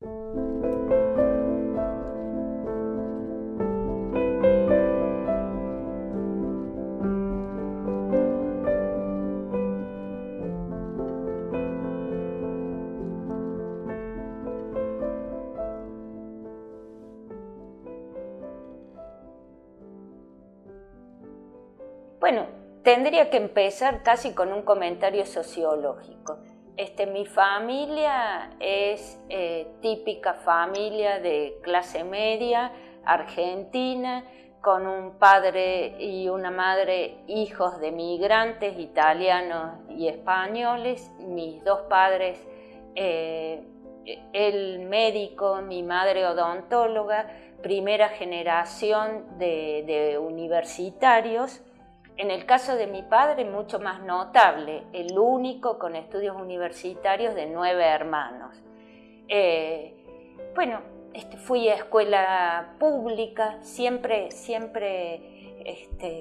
Bueno, tendría que empezar casi con un comentario sociológico. Mi familia es típica familia de clase media, argentina, con un padre y una madre hijos de migrantes italianos y españoles. Mis dos padres, él médico, mi madre odontóloga, primera generación de universitarios. En el caso de mi padre, mucho más notable, el único con estudios universitarios de 9 hermanos. Fui a escuela pública, siempre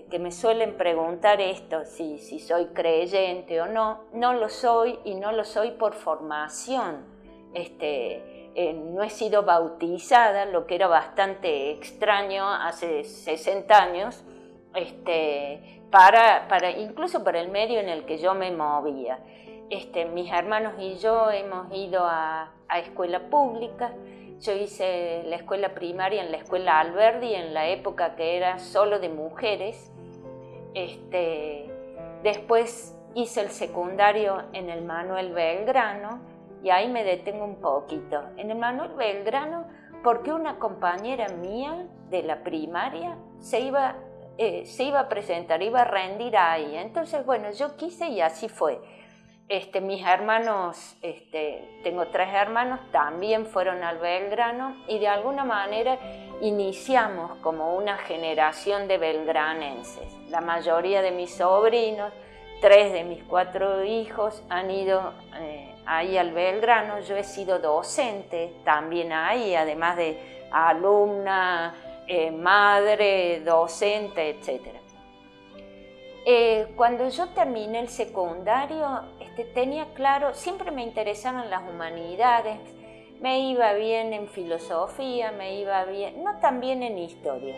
que me suelen preguntar esto, si soy creyente o no lo soy, y no lo soy por formación. No he sido bautizada, lo que era bastante extraño hace 60 años, incluso para el medio en el que yo me movía. Mis hermanos y yo hemos ido a escuela pública. Yo hice la escuela primaria en la escuela Alberdi, en la época que era solo de mujeres. Después hice el secundario en el Manuel Belgrano, y ahí me detengo un poquito. En el Manuel Belgrano, porque una compañera mía de la primaria se iba a presentar, iba a rendir ahí. Entonces, bueno, yo quise y así fue. Mis hermanos, tengo 3 hermanos, también fueron al Belgrano, y de alguna manera iniciamos como una generación de belgranenses. La mayoría de mis sobrinos, 3 de mis 4 hijos han ido ahí al Belgrano. Yo he sido docente también ahí, además de alumna, madre, docente, etc. Cuando yo terminé el secundario, tenía claro, siempre me interesaron las humanidades, me iba bien en filosofía, me iba bien, no tan bien en historia,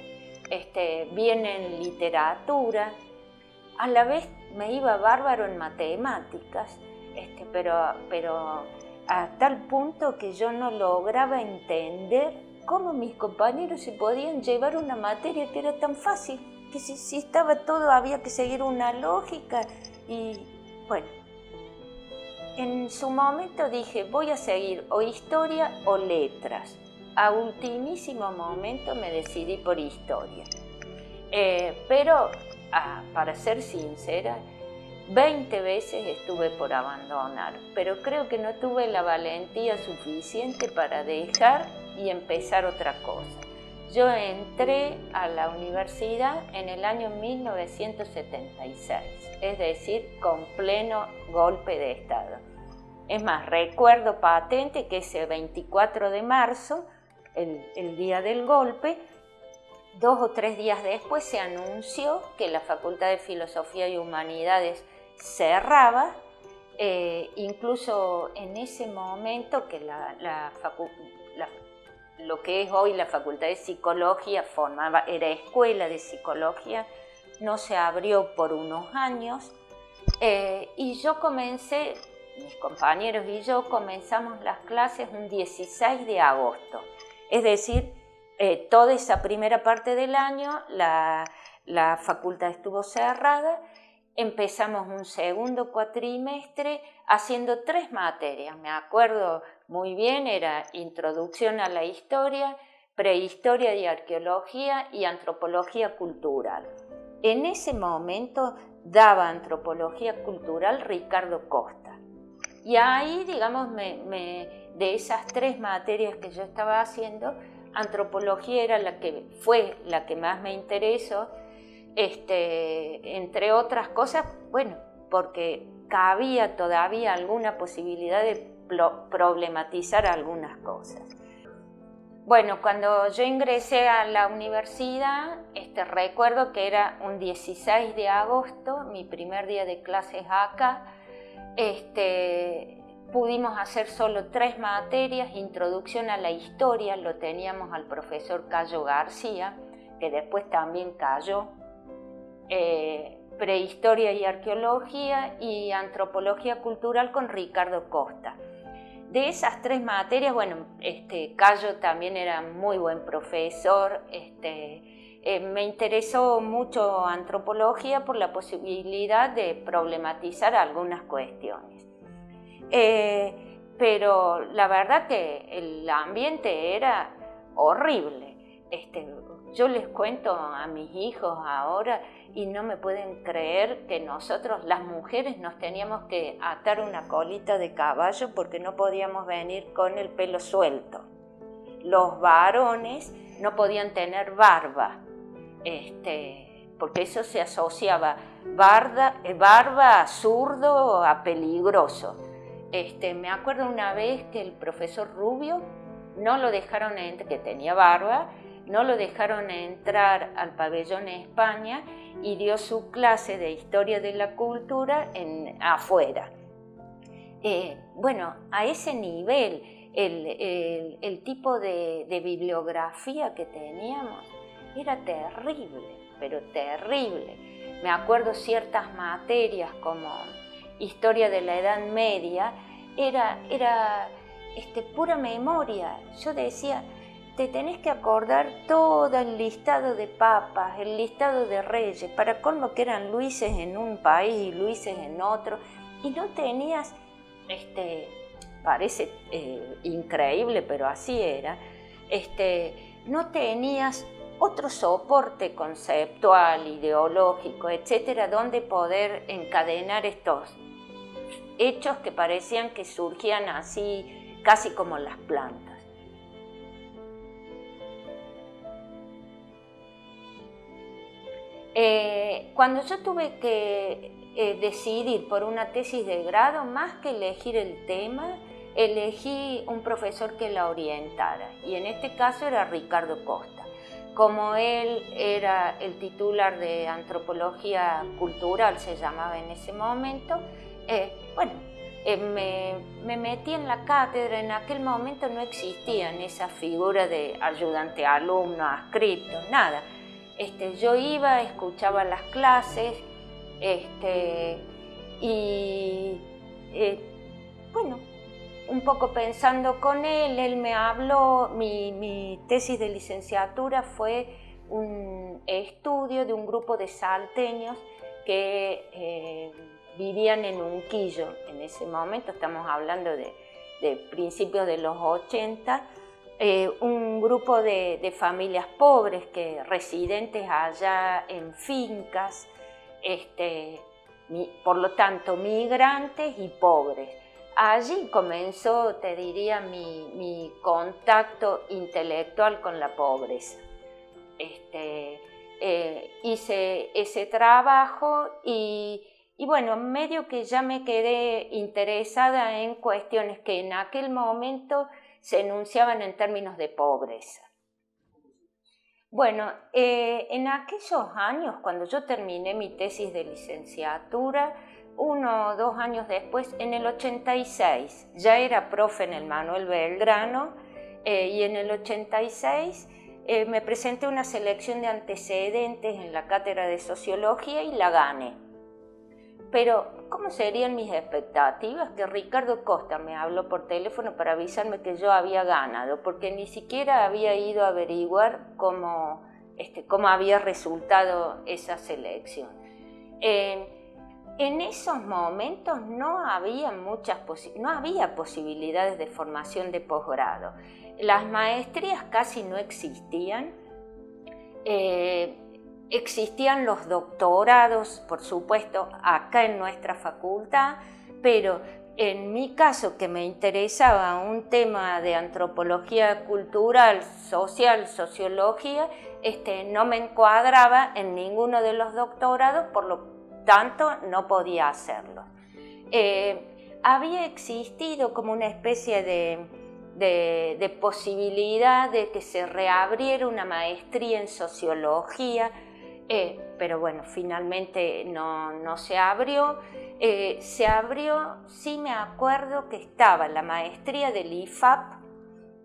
bien en literatura, a la vez me iba bárbaro en matemáticas, pero a tal punto que yo no lograba entender cómo mis compañeros se podían llevar una materia que era tan fácil, que si estaba todo había que seguir una lógica. Y bueno, en su momento dije, voy a seguir o historia o letras. A ultimísimo momento me decidí por historia. Pero, para ser sincera, 20 veces estuve por abandonar, pero creo que no tuve la valentía suficiente para dejar y empezar otra cosa. Yo entré a la universidad en el año 1976, es decir, con pleno golpe de Estado. Es más, recuerdo patente que ese 24 de marzo, el día del golpe, 2 o 3 días después se anunció que la Facultad de Filosofía y Humanidades cerraba. Incluso en ese momento que lo que es hoy la Facultad de Psicología era escuela de psicología, no se abrió por unos años, y yo comencé, mis compañeros y yo comenzamos las clases un 16 de agosto, es decir, toda esa primera parte del año la facultad estuvo cerrada. Empezamos un segundo cuatrimestre haciendo 3 materias, me acuerdo muy bien, era Introducción a la Historia, Prehistoria y Arqueología y Antropología Cultural. En ese momento daba Antropología Cultural Ricardo Costa. Y ahí, digamos, de esas 3 materias que yo estaba haciendo, Antropología era fue la que más me interesó. Entre otras cosas, bueno, porque cabía todavía alguna posibilidad de problematizar algunas cosas. Bueno, cuando yo ingresé a la universidad, recuerdo que era un 16 de agosto, mi primer día de clases acá, pudimos hacer solo 3 materias. Introducción a la historia lo teníamos al profesor Cayo García, que después también cayó, prehistoria y arqueología, y antropología cultural con Ricardo Costa. De esas 3 materias, bueno, Cayo también era muy buen profesor. Me interesó mucho antropología por la posibilidad de problematizar algunas cuestiones. Pero la verdad que el ambiente era horrible. Yo les cuento a mis hijos ahora y no me pueden creer que nosotros, las mujeres, nos teníamos que atar una colita de caballo porque no podíamos venir con el pelo suelto. Los varones no podían tener barba, porque eso se asociaba barba a zurdo, a peligroso. Me acuerdo una vez que el profesor Rubio no lo dejaron entrar, que tenía barba, no lo dejaron entrar al pabellón España y dio su clase de historia de la cultura afuera. Bueno, a ese nivel, el tipo de bibliografía que teníamos era terrible, pero terrible. Me acuerdo ciertas materias como historia de la Edad Media, era pura memoria. Yo decía, te tenés que acordar todo el listado de papas, el listado de reyes, para colmo que eran Luises en un país y Luises en otro, y no tenías, parece increíble, pero así era, no tenías otro soporte conceptual, ideológico, etcétera, donde poder encadenar estos hechos que parecían que surgían así, casi como las plantas. Cuando yo tuve que decidir por una tesis de grado, más que elegir el tema, elegí un profesor que la orientara, y en este caso era Ricardo Costa. Como él era el titular de antropología cultural, se llamaba en ese momento, me metí en la cátedra. En aquel momento no existían esas figuras de ayudante alumno, adscripto, nada. Yo iba, escuchaba las clases, un poco pensando con él me habló. Mi tesis de licenciatura fue un estudio de un grupo de salteños que vivían en Unquillo. En ese momento, estamos hablando de principios de los 80, un grupo de familias pobres, residentes allá en fincas, por lo tanto migrantes y pobres. Allí comenzó, te diría, mi contacto intelectual con la pobreza. Hice ese trabajo y bueno, medio que ya me quedé interesada en cuestiones que en aquel momento se enunciaban en términos de pobreza. Bueno, en aquellos años, cuando yo terminé mi tesis de licenciatura, 1 o 2 años después, en el 86, ya era profe en el Manuel Belgrano, y en el 86 me presenté una selección de antecedentes en la cátedra de sociología y la gané. Pero, ¿cómo serían mis expectativas? Que Ricardo Costa me habló por teléfono para avisarme que yo había ganado, porque ni siquiera había ido a averiguar cómo había resultado esa selección. En esos momentos no había posibilidades de formación de posgrado. Las maestrías casi no existían. Existían los doctorados, por supuesto, acá en nuestra facultad, pero en mi caso, que me interesaba un tema de antropología cultural, social, sociología, no me encuadraba en ninguno de los doctorados, por lo tanto no podía hacerlo. Había existido como una especie de posibilidad de que se reabriera una maestría en sociología, pero bueno, finalmente no se abrió. Se abrió, sí me acuerdo que estaba la maestría del IFAP,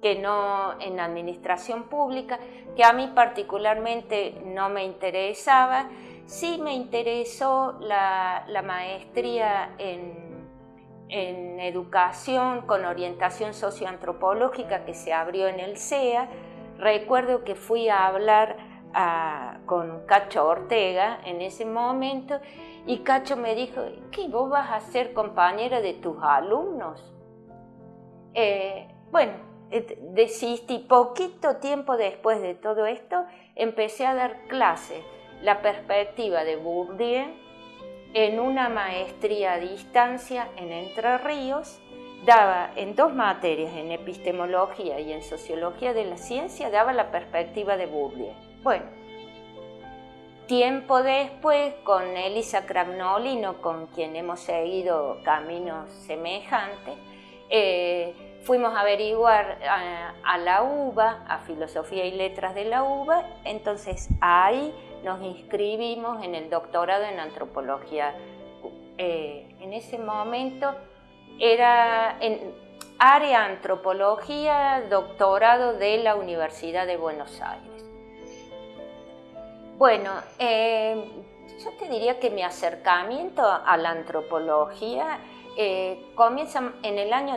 que no en administración pública, que a mí particularmente no me interesaba. Sí me interesó la maestría en educación con orientación socioantropológica que se abrió en el CEA. Recuerdo que fui a hablar con Cacho Ortega en ese momento y Cacho me dijo, ¿qué vos vas a ser compañera de tus alumnos? Bueno, desistí. Poquito tiempo después de todo esto empecé a dar clases, la perspectiva de Bourdieu, en una maestría a distancia en Entre Ríos. Daba en 2 materias, en epistemología y en sociología de la ciencia, daba la perspectiva de Bourdieu. Bueno, tiempo después, con Elisa Cragnolino, con quien hemos seguido caminos semejantes, fuimos a averiguar a la UBA, a Filosofía y Letras de la UBA. Entonces ahí nos inscribimos en el doctorado en antropología. En ese momento era en área antropología, doctorado de la Universidad de Buenos Aires. Bueno, yo te diría que mi acercamiento a la antropología comienza en el año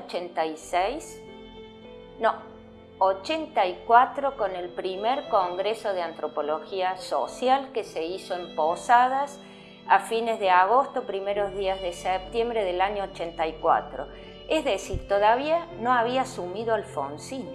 84 con el primer Congreso de Antropología Social que se hizo en Posadas a fines de agosto, primeros días de septiembre del año 84. Es decir, todavía no había asumido Alfonsín.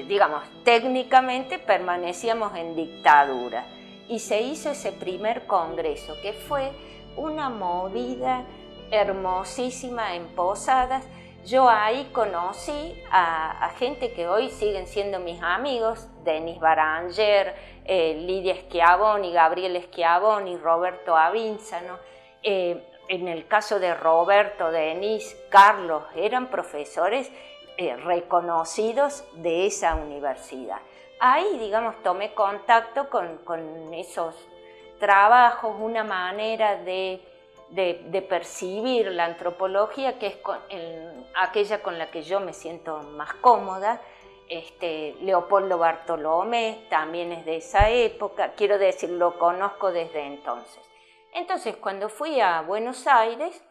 Digamos, técnicamente permanecíamos en dictadura y se hizo ese primer congreso que fue una movida hermosísima en Posadas. Yo ahí conocí a gente que hoy siguen siendo mis amigos, Denis Baranger, Lidia Schiavoni, Gabriel Schiavoni, Roberto Avínzano. En el caso de Roberto, Denis, Carlos, eran profesores reconocidos de esa universidad. Ahí, digamos, tomé contacto con esos trabajos, una manera de percibir la antropología que es aquella con la que yo me siento más cómoda. Leopoldo Bartolomé también es de esa época, quiero decir, lo conozco desde entonces. Entonces, cuando fui a Buenos Aires,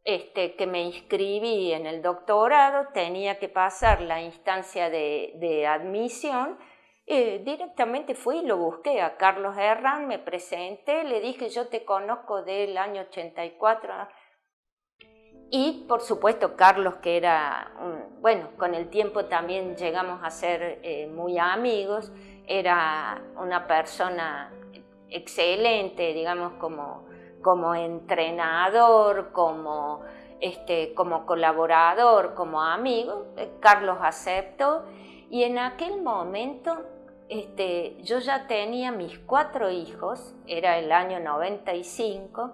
que me inscribí en el doctorado, tenía que pasar la instancia de admisión. Directamente fui y lo busqué a Carlos Herrán, me presenté, le dije, yo te conozco del año 84. Y por supuesto Carlos, que era, bueno, con el tiempo también llegamos a ser muy amigos, era una persona excelente, digamos, como entrenador, como colaborador, como amigo. Carlos aceptó y en aquel momento yo ya tenía mis 4 hijos, era el año 95.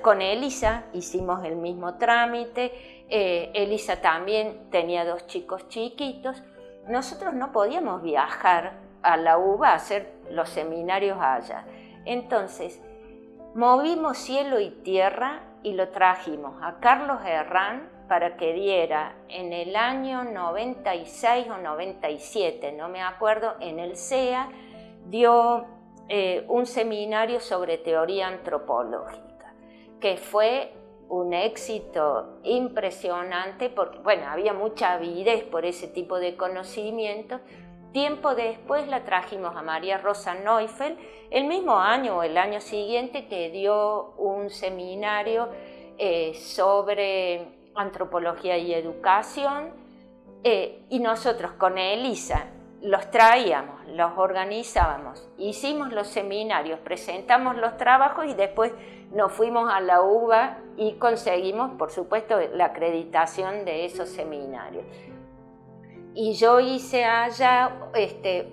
Con Elisa hicimos el mismo trámite. Elisa también tenía 2 chicos chiquitos. Nosotros no podíamos viajar a la UBA a hacer los seminarios allá. Entonces, movimos cielo y tierra y lo trajimos a Carlos Herrán para que diera en el año 96 o 97, no me acuerdo, en el CEA, dio un seminario sobre teoría antropológica, que fue un éxito impresionante porque, bueno, había mucha avidez por ese tipo de conocimiento. Tiempo después la trajimos a María Rosa Neufeld, el mismo año o el año siguiente, que dio un seminario sobre antropología y educación, y nosotros con Elisa los traíamos, los organizábamos, hicimos los seminarios, presentamos los trabajos y después nos fuimos a la UBA y conseguimos, por supuesto, la acreditación de esos seminarios. Y yo hice allá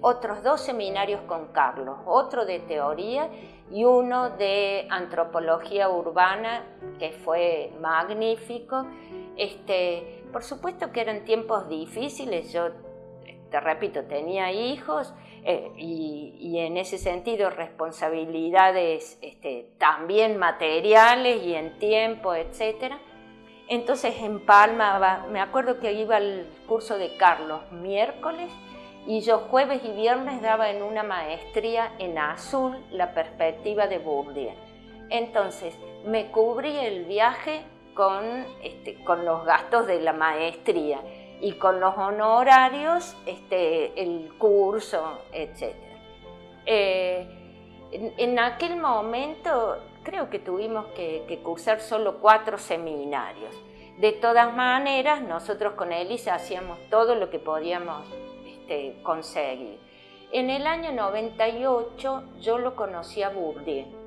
otros 2 seminarios con Carlos, otro de teoría y uno de antropología urbana, que fue magnífico. Por supuesto que eran tiempos difíciles, yo te repito, tenía hijos, y en ese sentido responsabilidades también materiales y en tiempo, etc. Entonces en Palma, me acuerdo que iba al curso de Carlos miércoles y yo jueves y viernes daba en una maestría en Azul la perspectiva de Bourdieu. Entonces me cubrí el viaje con los gastos de la maestría y con los honorarios el curso, etc. En aquel momento creo que tuvimos que cursar solo 4 seminarios. De todas maneras, nosotros con Elisa hacíamos todo lo que podíamos conseguir. En el año 98 yo lo conocí a Bourdieu.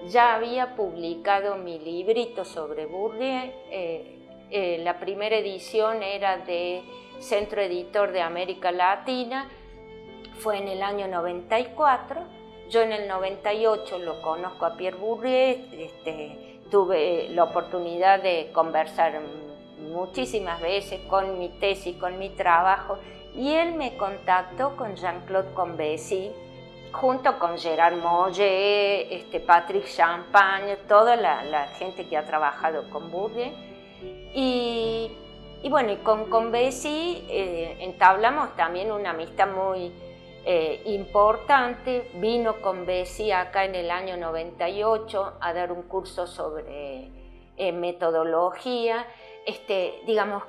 Ya había publicado mi librito sobre Bourdieu. La primera edición era de Centro Editor de América Latina. Fue en el año 94. Yo en el 98 lo conozco a Pierre Bourdieu. Tuve la oportunidad de conversar muchísimas veces con mi tesis, con mi trabajo, y él me contactó con Jean-Claude Combesi, junto con Gerard Mollet, Patrick Champagne, toda la gente que ha trabajado con Bourdieu. Y bueno, y con Combesi entablamos también una amistad muy importante. Vino Combesi acá en el año 98 a dar un curso sobre metodología, digamos,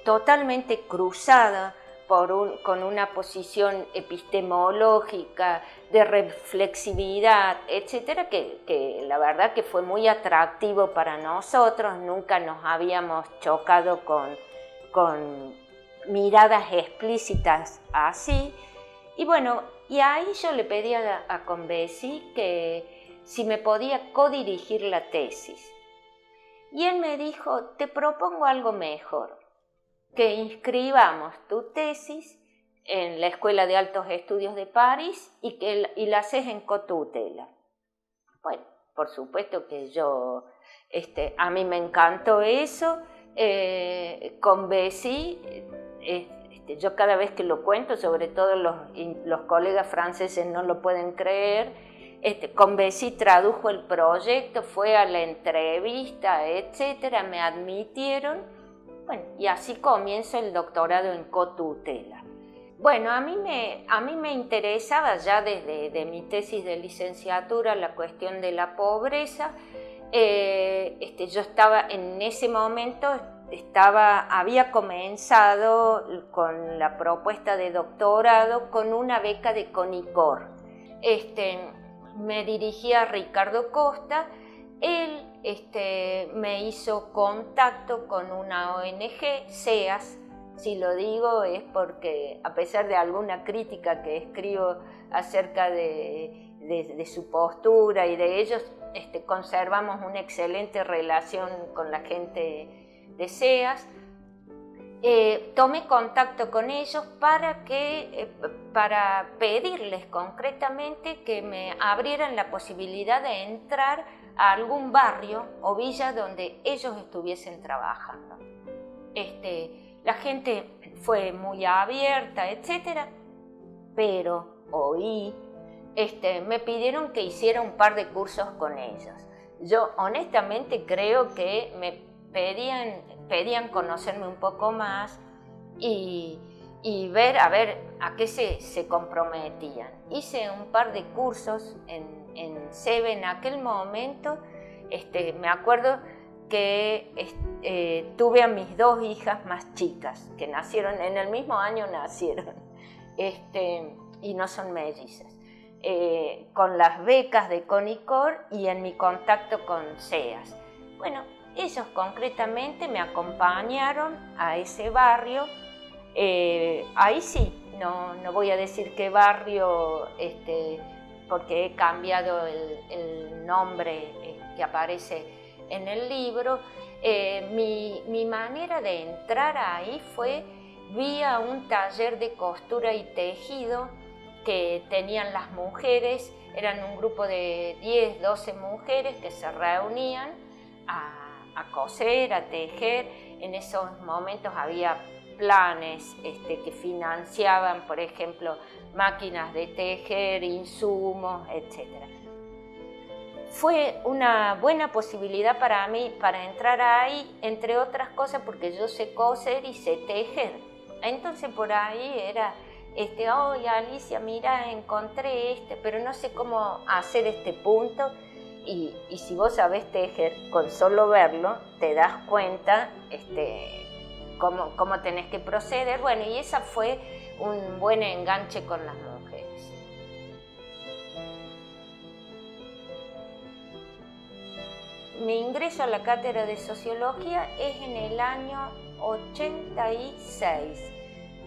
totalmente cruzada con una posición epistemológica, de reflexividad, etcétera, que la verdad que fue muy atractivo para nosotros. Nunca nos habíamos chocado con miradas explícitas así. Y bueno, y ahí yo le pedí a Combesi que si me podía codirigir la tesis. Y él me dijo: te propongo algo mejor, que inscribamos tu tesis en la Escuela de Altos Estudios de París y la haces en cotutela. Bueno, por supuesto que yo, a mí me encantó eso. Combesi, yo cada vez que lo cuento, sobre todo los colegas franceses no lo pueden creer, Combesi tradujo el proyecto, fue a la entrevista, etcétera, me admitieron. Bueno, y así comienzo el doctorado en cotutela. Bueno, a mí me interesaba ya desde mi tesis de licenciatura la cuestión de la pobreza. Yo estaba en ese momento, había comenzado con la propuesta de doctorado con una beca de CONICOR. Me dirigía a Ricardo Costa. Él me hizo contacto con una ONG, SEAS. Si lo digo es porque, a pesar de alguna crítica que escribo acerca de su postura y de ellos, conservamos una excelente relación con la gente de SEAS. Tomé contacto con ellos para pedirles concretamente que me abrieran la posibilidad de entrar a algún barrio o villa donde ellos estuviesen trabajando. La gente fue muy abierta, etcétera, pero me pidieron que hiciera un par de cursos con ellos. Yo honestamente creo que me pedían conocerme un poco más y ver a qué se comprometían. Hice un par de cursos en SEBE en aquel momento. Me acuerdo que tuve a mis 2 hijas más chicas, que nacieron en el mismo año, y no son mellizas, con las becas de CONICOR y en mi contacto con SEAS. Bueno, ellos concretamente me acompañaron a ese barrio. Ahí sí, no voy a decir qué barrio, porque he cambiado el nombre que aparece en el libro. Mi manera de entrar ahí fue vía un taller de costura y tejido que tenían las mujeres. Eran un grupo de 10, 12 mujeres que se reunían a coser, a tejer. En esos momentos había planes que financiaban, por ejemplo, máquinas de tejer, insumos, etc. Fue una buena posibilidad para mí para entrar ahí, entre otras cosas porque yo sé coser y sé tejer. Entonces por ahí era, oye Alicia, mira, encontré pero no sé cómo hacer este punto. Y si vos sabés tejer, con solo verlo, te das cuenta cómo tenés que proceder. Bueno, y esa fue un buen enganche con las mujeres. Mi ingreso a la cátedra de Sociología es en el año 86.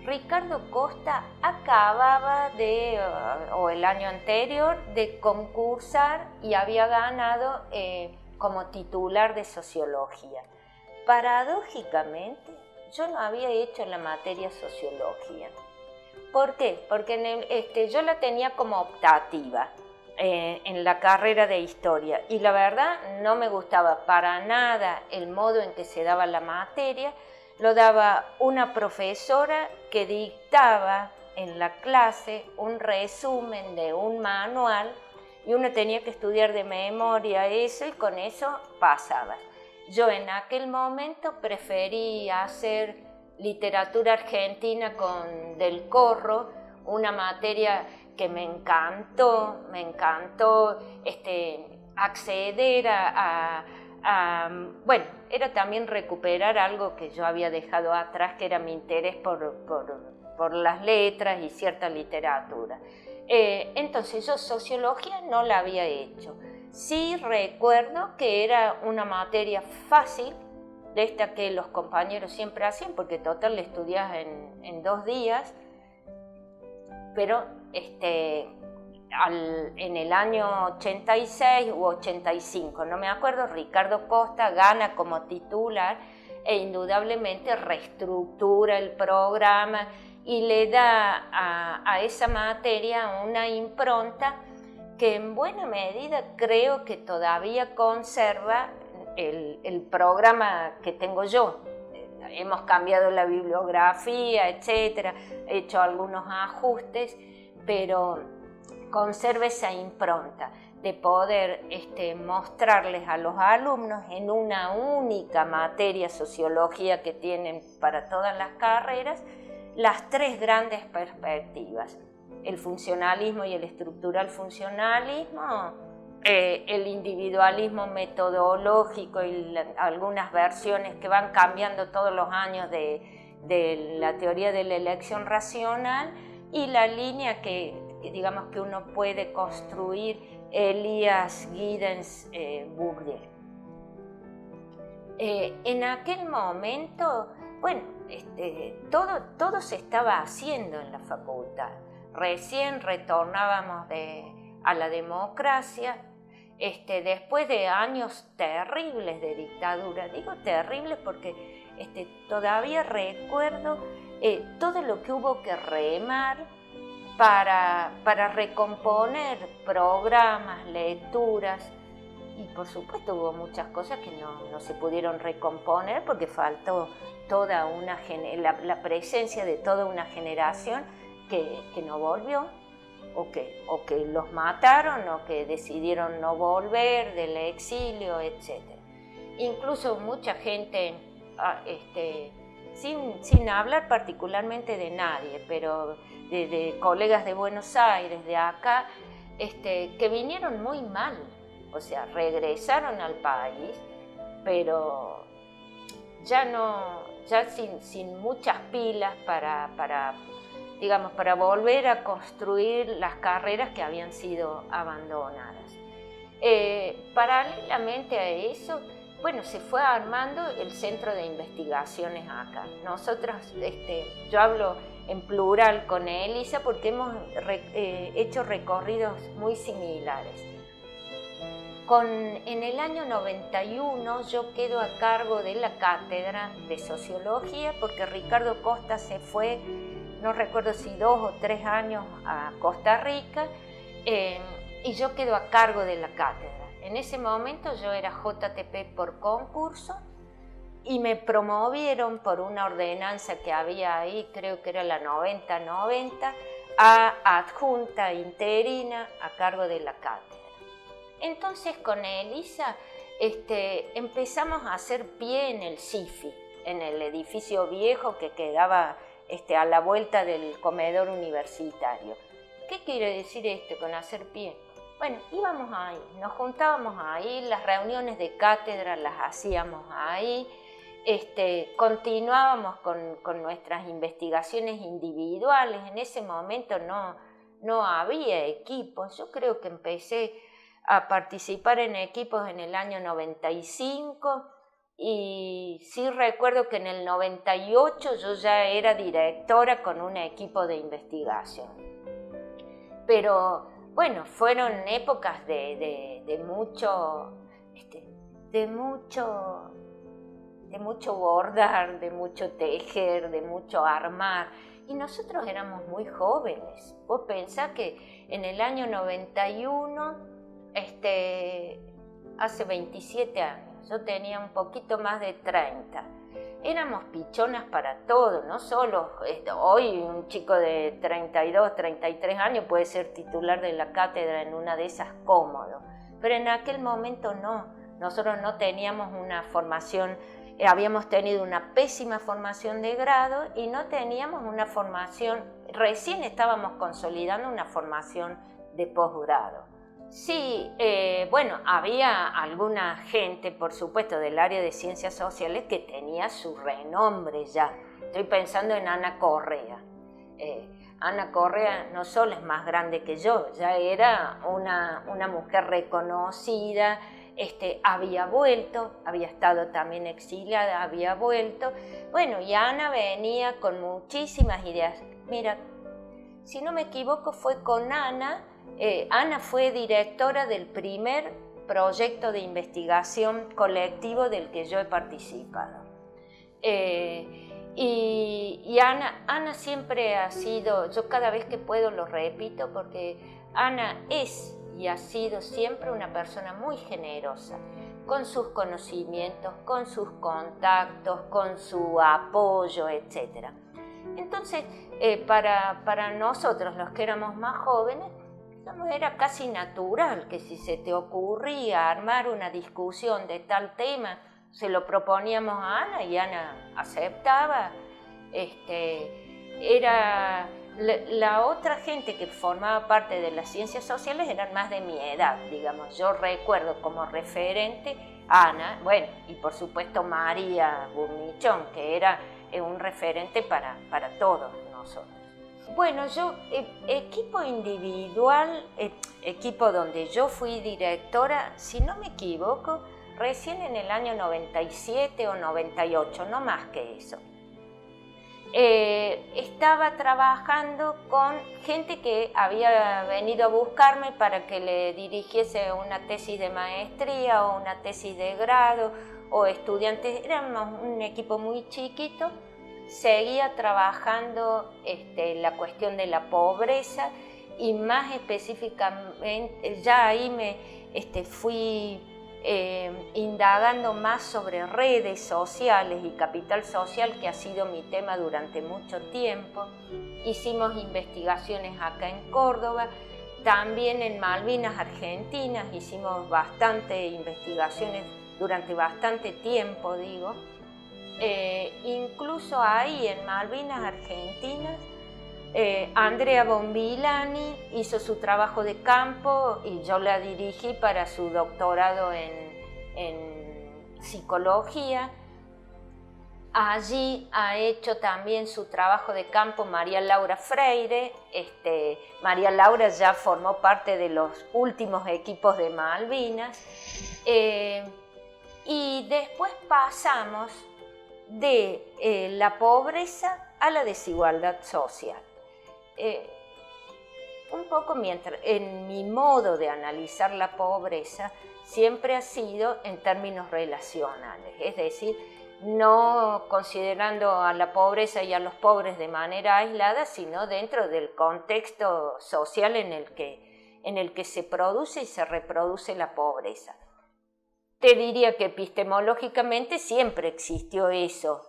Ricardo Costa acababa o el año anterior, de concursar y había ganado como titular de Sociología. Paradójicamente, yo no había hecho la materia Sociología. ¿Por qué? Porque yo la tenía como optativa en la carrera de Historia y la verdad no me gustaba para nada el modo en que se daba la materia. Lo daba una profesora que dictaba en la clase un resumen de un manual y uno tenía que estudiar de memoria eso y con eso pasaba. Yo en aquel momento preferí hacer literatura argentina con Del Corro, una materia que me encantó acceder bueno, era también recuperar algo que yo había dejado atrás, que era mi interés por las letras y cierta literatura. Entonces yo Sociología no la había hecho. Sí recuerdo que era una materia fácil, de esta que los compañeros siempre hacían, porque total la estudias en 2 días, pero en el año 86 u 85, no me acuerdo, Ricardo Costa gana como titular e indudablemente reestructura el programa y le da a esa materia una impronta que en buena medida creo que todavía conserva el programa que tengo yo. Hemos cambiado la bibliografía, etcétera, he hecho algunos ajustes, pero conserva esa impronta de poder mostrarles a los alumnos en una única materia Sociología que tienen para todas las carreras, las 3 grandes perspectivas: el funcionalismo y el estructural funcionalismo, el individualismo metodológico y algunas versiones que van cambiando todos los años de la teoría de la elección racional, y la línea que digamos que uno puede construir, Elias, Giddens, Bourdieu. En aquel momento, bueno, todo se estaba haciendo en la facultad. Recién retornábamos a la democracia, después de años terribles de dictadura. Digo terribles porque todavía recuerdo todo lo que hubo que remar para recomponer programas, lecturas, y por supuesto hubo muchas cosas que no se pudieron recomponer porque faltó la presencia de toda una generación que no volvió, o que los mataron, o que decidieron no volver del exilio, etc. Incluso mucha gente, sin hablar particularmente de nadie, pero de colegas de Buenos Aires, de acá, que vinieron muy mal, o sea, regresaron al país, pero ya sin muchas pilas para volver a construir las carreras que habían sido abandonadas. Paralelamente a eso, bueno, se fue armando el centro de investigaciones acá. Nosotros, yo hablo en plural con Elisa porque hemos hecho recorridos muy similares. En el año 91 yo quedo a cargo de la cátedra de Sociología porque Ricardo Costa se fue, no recuerdo si 2 o 3 años, a Costa Rica, y yo quedo a cargo de la cátedra. En ese momento yo era JTP por concurso y me promovieron por una ordenanza que había ahí, creo que era la 90-90, a adjunta interina a cargo de la cátedra. Entonces con Elisa empezamos a hacer pie en el CIFI, en el edificio viejo que quedaba a la vuelta del comedor universitario. ¿Qué quiere decir esto con hacer pie? Bueno, íbamos ahí, nos juntábamos ahí, las reuniones de cátedra las hacíamos ahí, continuábamos con nuestras investigaciones individuales. En ese momento no había equipos. Yo creo que empecé a participar en equipos en el año 95 y sí recuerdo que en el 98 yo ya era directora con un equipo de investigación. Pero bueno, fueron épocas de mucho bordar, de mucho tejer, de mucho armar. Y nosotros éramos muy jóvenes. Vos pensás que en el año 91, hace 27 años, yo tenía un poquito más de 30. Éramos pichonas para todo, no solo hoy un chico de 32, 33 años puede ser titular de la cátedra en una de esas cómodo, pero en aquel momento no. Nosotros no teníamos una formación, habíamos tenido una pésima formación de grado y no teníamos una formación, recién estábamos consolidando una formación de posgrado. Sí, bueno, había alguna gente, por supuesto, del área de ciencias sociales que tenía su renombre ya. Estoy pensando en Ana Correa. Ana Correa no solo es más grande que yo, ya era una mujer reconocida, había vuelto, había estado también exiliada, había vuelto. Bueno, y Ana venía con muchísimas ideas. Mira, si no me equivoco fue con Ana. Ana fue directora del primer proyecto de investigación colectivo del que yo he participado. Y Ana siempre ha sido, yo cada vez que puedo lo repito, porque Ana es y ha sido siempre una persona muy generosa, con sus conocimientos, con sus contactos, con su apoyo, etc. Entonces, para nosotros, los que éramos más jóvenes, era casi natural que si se te ocurría armar una discusión de tal tema, se lo proponíamos a Ana y Ana aceptaba. Era la otra gente que formaba parte de las ciencias sociales eran más de mi edad, digamos. Yo recuerdo como referente a Ana, bueno, y por supuesto María Burnichón, que era un referente para todos nosotros. Bueno, yo, equipo individual, equipo donde yo fui directora, si no me equivoco, recién en el año 97 o 98, no más que eso. Estaba trabajando con gente que había venido a buscarme para que le dirigiese una tesis de maestría o una tesis de grado, o estudiantes. Éramos un equipo muy chiquito. Seguía trabajando la cuestión de la pobreza y más específicamente ya ahí me fui indagando más sobre redes sociales y capital social, que ha sido mi tema durante mucho tiempo. Hicimos investigaciones acá en Córdoba, también en Malvinas Argentinas hicimos bastante investigaciones durante bastante tiempo, digo. Incluso ahí en Malvinas Argentinas, Andrea Bombilani hizo su trabajo de campo y yo la dirigí para su doctorado en psicología. Allí ha hecho también su trabajo de campo María Laura Freire. María Laura ya formó parte de los últimos equipos de Malvinas. Y después pasamos de la pobreza a la desigualdad social. Un poco en mi modo de analizar la pobreza siempre ha sido en términos relacionales, es decir, no considerando a la pobreza y a los pobres de manera aislada, sino dentro del contexto social en el que se produce y se reproduce la pobreza. te diría que epistemológicamente siempre existió eso.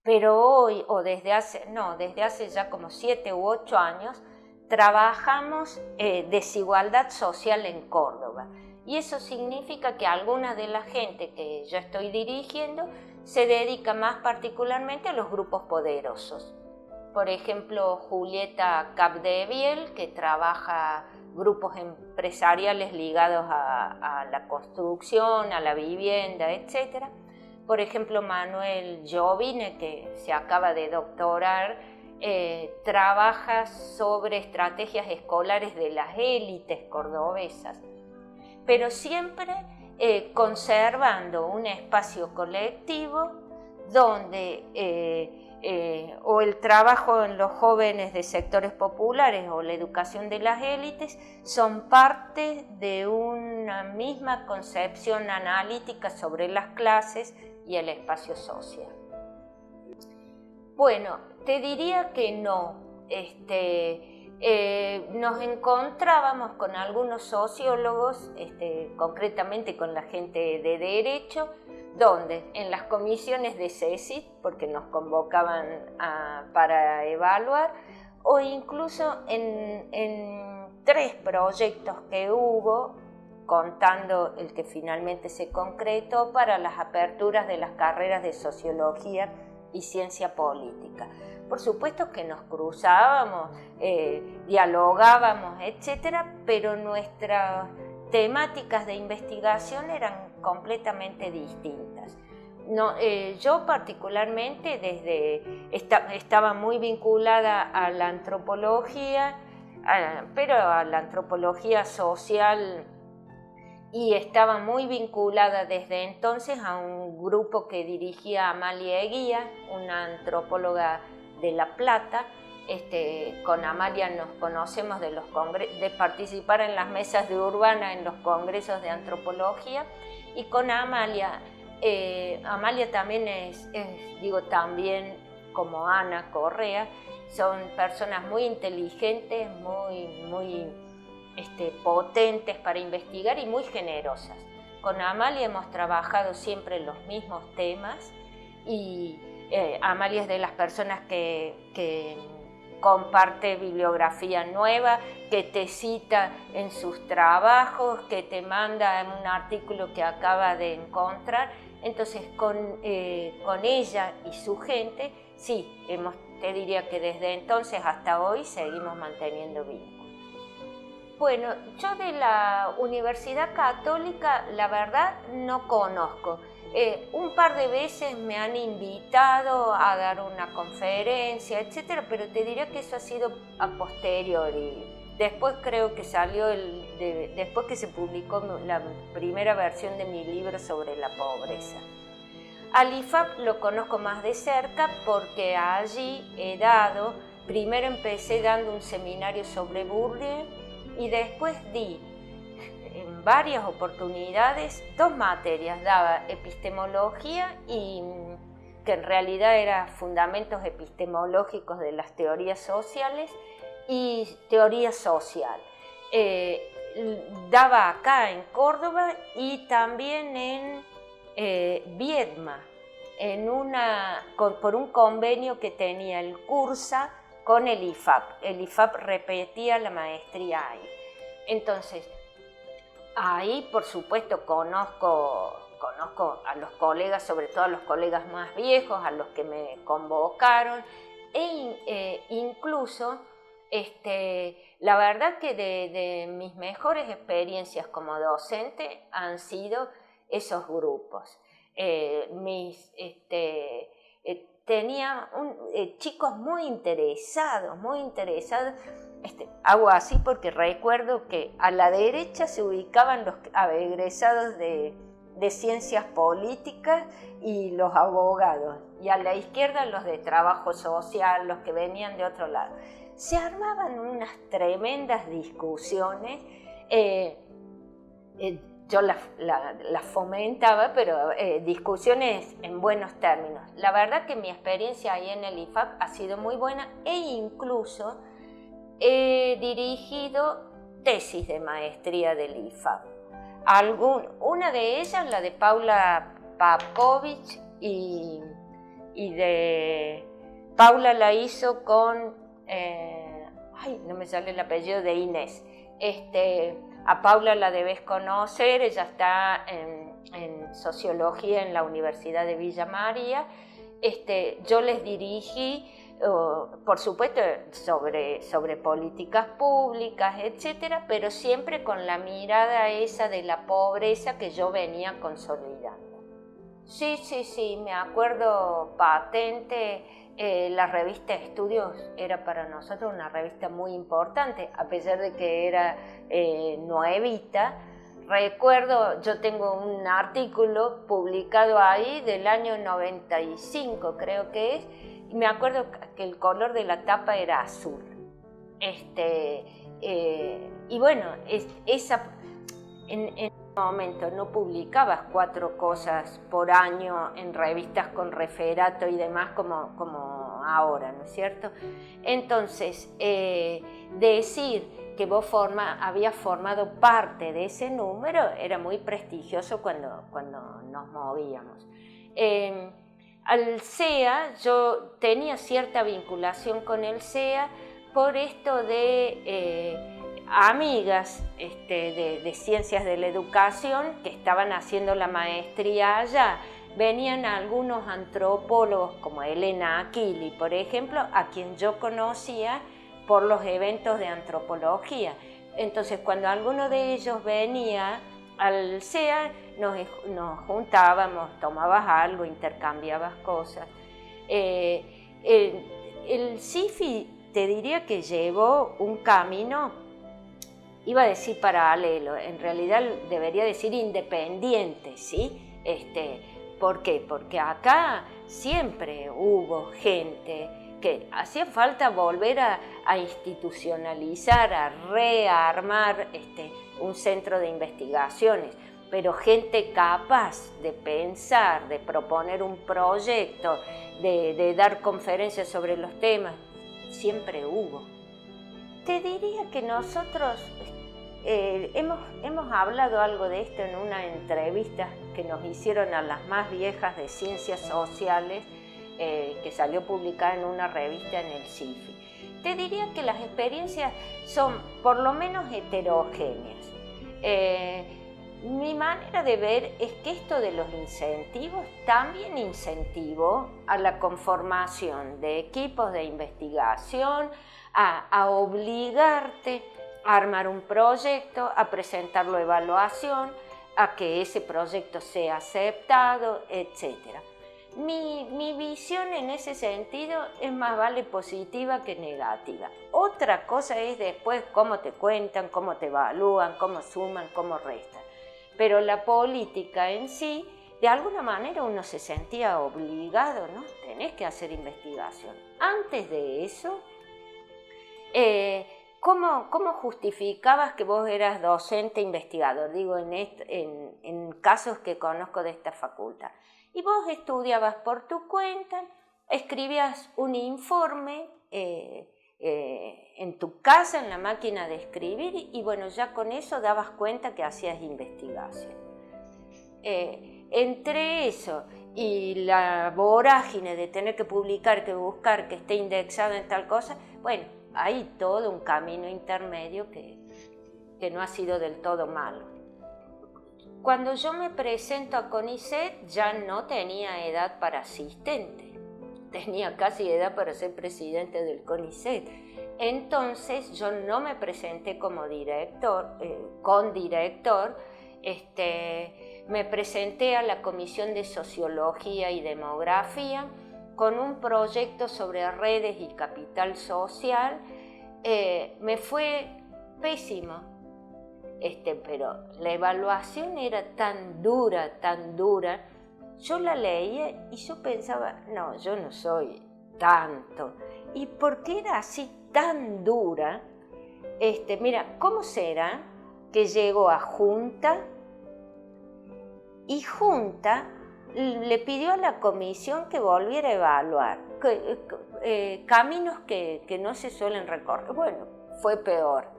Pero hoy, o desde hace ya como 7 u 8 años, trabajamos desigualdad social en Córdoba. Y eso significa que alguna de la gente que yo estoy dirigiendo se dedica más particularmente a los grupos poderosos. Por ejemplo, Julieta Capdeviel, que trabaja grupos empresariales ligados a la construcción, a la vivienda, etc. Por ejemplo, Manuel Jovine, que se acaba de doctorar, trabaja sobre estrategias escolares de las élites cordobesas, pero siempre conservando un espacio colectivo donde o el trabajo en los jóvenes de sectores populares o la educación de las élites son parte de una misma concepción analítica sobre las clases y el espacio social. Bueno, te diría que no. Nos encontrábamos con algunos sociólogos, concretamente con la gente de derecho, donde en las comisiones de CECIT, porque nos convocaban para evaluar, o incluso en 3 proyectos que hubo, contando el que finalmente se concretó para las aperturas de las carreras de sociología y ciencia política. Por supuesto que nos cruzábamos, dialogábamos, etcétera, pero nuestras temáticas de investigación eran completamente distintas. Yo particularmente estaba muy vinculada a la antropología, pero a la antropología social, y estaba muy vinculada desde entonces a un grupo que dirigía Amalia Eguía, una antropóloga de La Plata. Con Amalia nos conocemos de participar en las mesas de Urbana en los congresos de antropología, y con Amalia también también como Ana Correa, son personas muy inteligentes, muy potentes para investigar y muy generosas. Con Amalia hemos trabajado siempre en los mismos temas, y Amalia es de las personas que comparte bibliografía nueva, que te cita en sus trabajos, que te manda en un artículo que acaba de encontrar. Entonces con ella y su gente, sí, te diría que desde entonces hasta hoy seguimos manteniendo vínculos. Bueno, yo de la Universidad Católica, la verdad, no conozco. Un par de veces me han invitado a dar una conferencia, etcétera, pero te diría que eso ha sido a posteriori. Después creo que después que se publicó la primera versión de mi libro sobre la pobreza. Al IFAP lo conozco más de cerca porque allí primero empecé dando un seminario sobre Bourdieu, y después di en varias oportunidades 2 materias. Daba epistemología, y que en realidad era fundamentos epistemológicos de las teorías sociales, y teoría social. Daba acá en Córdoba y también en Viedma, por un convenio que tenía el CURSA con el IFAP. El IFAP repetía la maestría ahí. Entonces, ahí por supuesto conozco a los colegas, sobre todo a los colegas más viejos, a los que me convocaron, incluso la verdad que de mis mejores experiencias como docente han sido esos grupos. Tenía chicos muy interesados. Hago así porque recuerdo que a la derecha se ubicaban los egresados de ciencias políticas y los abogados, y a la izquierda los de trabajo social, los que venían de otro lado. Se armaban unas tremendas discusiones. Yo las fomentaba, pero discusiones en buenos términos. La verdad que mi experiencia ahí en el IFAP ha sido muy buena, e incluso he dirigido tesis de maestría del IFAP. Una de ellas, la de Paula Pavkovich, y de Paula la hizo con, no me sale el apellido, de Inés. A Paula la debes conocer, ella está en sociología en la Universidad de Villa María. Yo les dirigí, por supuesto, sobre políticas públicas, etcétera, pero siempre con la mirada esa de la pobreza que yo venía consolidando. Sí, me acuerdo patente. La revista Estudios era para nosotros una revista muy importante, a pesar de que era nuevita. Recuerdo, yo tengo un artículo publicado ahí del año 95, creo que es, y me acuerdo que el color de la tapa era azul. Y bueno, en ese momento no publicabas 4 cosas por año en revistas con referato y demás como ahora, ¿no es cierto? Entonces, decir que vos habías formado parte de ese número era muy prestigioso cuando nos movíamos. Al CEA, yo tenía cierta vinculación con el CEA por esto de amigas de ciencias de la educación que estaban haciendo la maestría allá. Venían algunos antropólogos como Elena Aquili, por ejemplo, a quien yo conocía por los eventos de antropología. Entonces, cuando alguno de ellos venía al CEA, nos juntábamos, tomabas algo, intercambiabas cosas. El CIFI, te diría que llevó un camino, iba a decir paralelo, en realidad debería decir independiente, ¿sí? ¿Por qué? Porque acá siempre hubo gente que hacía falta volver a institucionalizar, a rearmar un centro de investigaciones, pero gente capaz de pensar, de proponer un proyecto, de dar conferencias sobre los temas, siempre hubo. Te diría que nosotros hemos hablado algo de esto en una entrevista que nos hicieron a las más viejas de ciencias sociales, que salió publicada en una revista en el CIFI. Te diría que las experiencias son por lo menos heterogéneas. Mi manera de ver es que esto de los incentivos también incentivó a la conformación de equipos de investigación, a obligarte a armar un proyecto, a presentarlo a evaluación, a que ese proyecto sea aceptado, etc. Mi visión en ese sentido es más vale positiva que negativa. Otra cosa es después cómo te cuentan, cómo te evalúan, cómo suman, cómo restan. Pero la política en sí, de alguna manera uno se sentía obligado, ¿no? Tenés que hacer investigación. Antes de eso, ¿cómo justificabas que vos eras docente investigador? Digo, en casos que conozco de esta facultad. Y vos estudiabas por tu cuenta, escribías un informe en tu casa, en la máquina de escribir, y bueno, ya con eso dabas cuenta que hacías investigación. Entre eso y la vorágine de tener que publicar, que buscar, que esté indexado en tal cosa, bueno, hay todo un camino intermedio que no ha sido del todo malo. Cuando yo me presento a CONICET ya no tenía edad para asistente, tenía casi edad para ser presidente del CONICET. Entonces yo no me presenté como director, me presenté a la Comisión de Sociología y Demografía con un proyecto sobre redes y capital social. Me fue pésimo. Pero la evaluación era tan dura, yo la leía y yo pensaba, no, yo no soy tanto. ¿Y por qué era así tan dura? Mira, ¿cómo será que llegó a Junta y Junta le pidió a la comisión que volviera a evaluar caminos que no se suelen recorrer? Bueno, fue peor.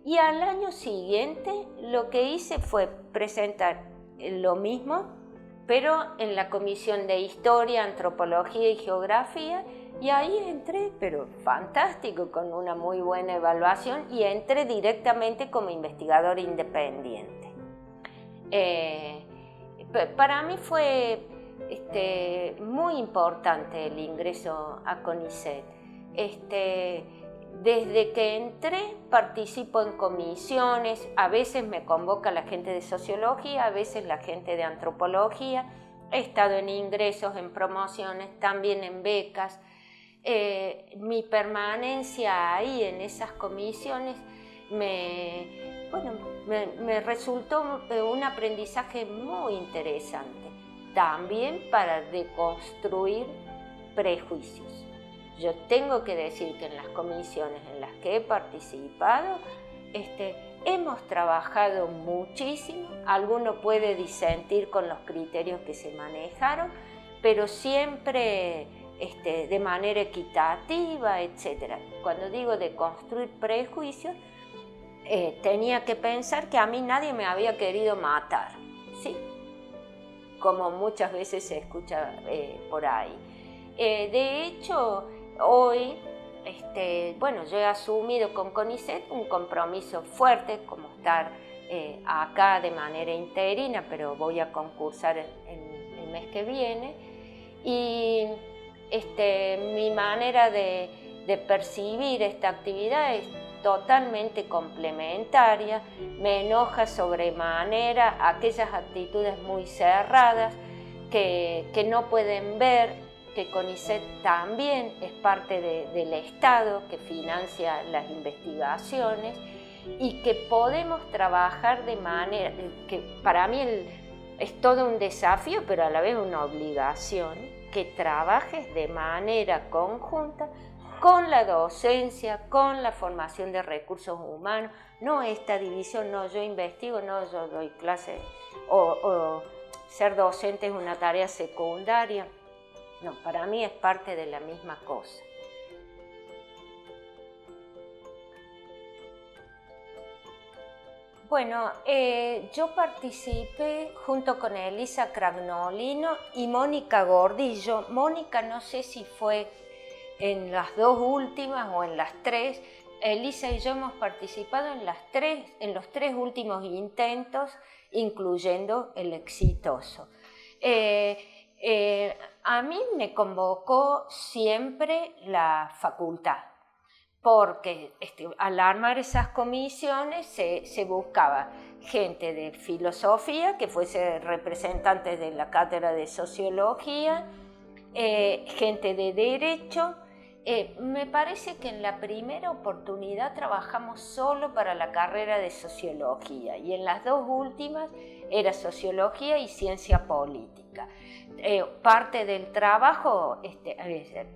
Y al año siguiente lo que hice fue presentar lo mismo, pero en la comisión de Historia, Antropología y Geografía, y ahí entré, pero fantástico, con una muy buena evaluación, y entré directamente como investigador independiente. Para mí fue muy importante el ingreso a CONICET. Desde que entré participo en comisiones, a veces me convoca la gente de sociología, a veces la gente de antropología, he estado en ingresos, en promociones, también en becas. Mi permanencia ahí en esas comisiones me resultó un aprendizaje muy interesante, también para deconstruir prejuicios. Yo tengo que decir que en las comisiones en las que he participado, hemos trabajado muchísimo. Alguno puede disentir con los criterios que se manejaron, pero siempre de manera equitativa, etc. Cuando digo de construir prejuicios, tenía que pensar que a mí nadie me había querido matar, ¿sí? Como muchas veces se escucha por ahí. De hecho, hoy, yo he asumido con CONICET un compromiso fuerte, como estar acá de manera interina, pero voy a concursar el mes que viene, y mi manera de percibir esta actividad es totalmente complementaria. Me enoja sobremanera aquellas actitudes muy cerradas que no pueden ver que CONICET también es parte del Estado que financia las investigaciones y que podemos trabajar de manera que para mí es todo un desafío, pero a la vez una obligación, que trabajes de manera conjunta con la docencia, con la formación de recursos humanos, no esta división, no yo investigo, no yo doy clases, o ser docente es una tarea secundaria. No, para mí es parte de la misma cosa. Bueno, yo participé junto con Elisa Cragnolino y Mónica Gordillo. Mónica no sé si fue en las dos últimas o en las tres. Elisa y yo hemos participado en los tres últimos intentos, incluyendo el exitoso. A mí me convocó siempre la facultad, porque al armar esas comisiones se buscaba gente de filosofía que fuese representante de la cátedra de sociología, gente de derecho. Me parece que en la primera oportunidad trabajamos solo para la carrera de sociología y en las dos últimas era sociología y ciencia política. Parte del trabajo,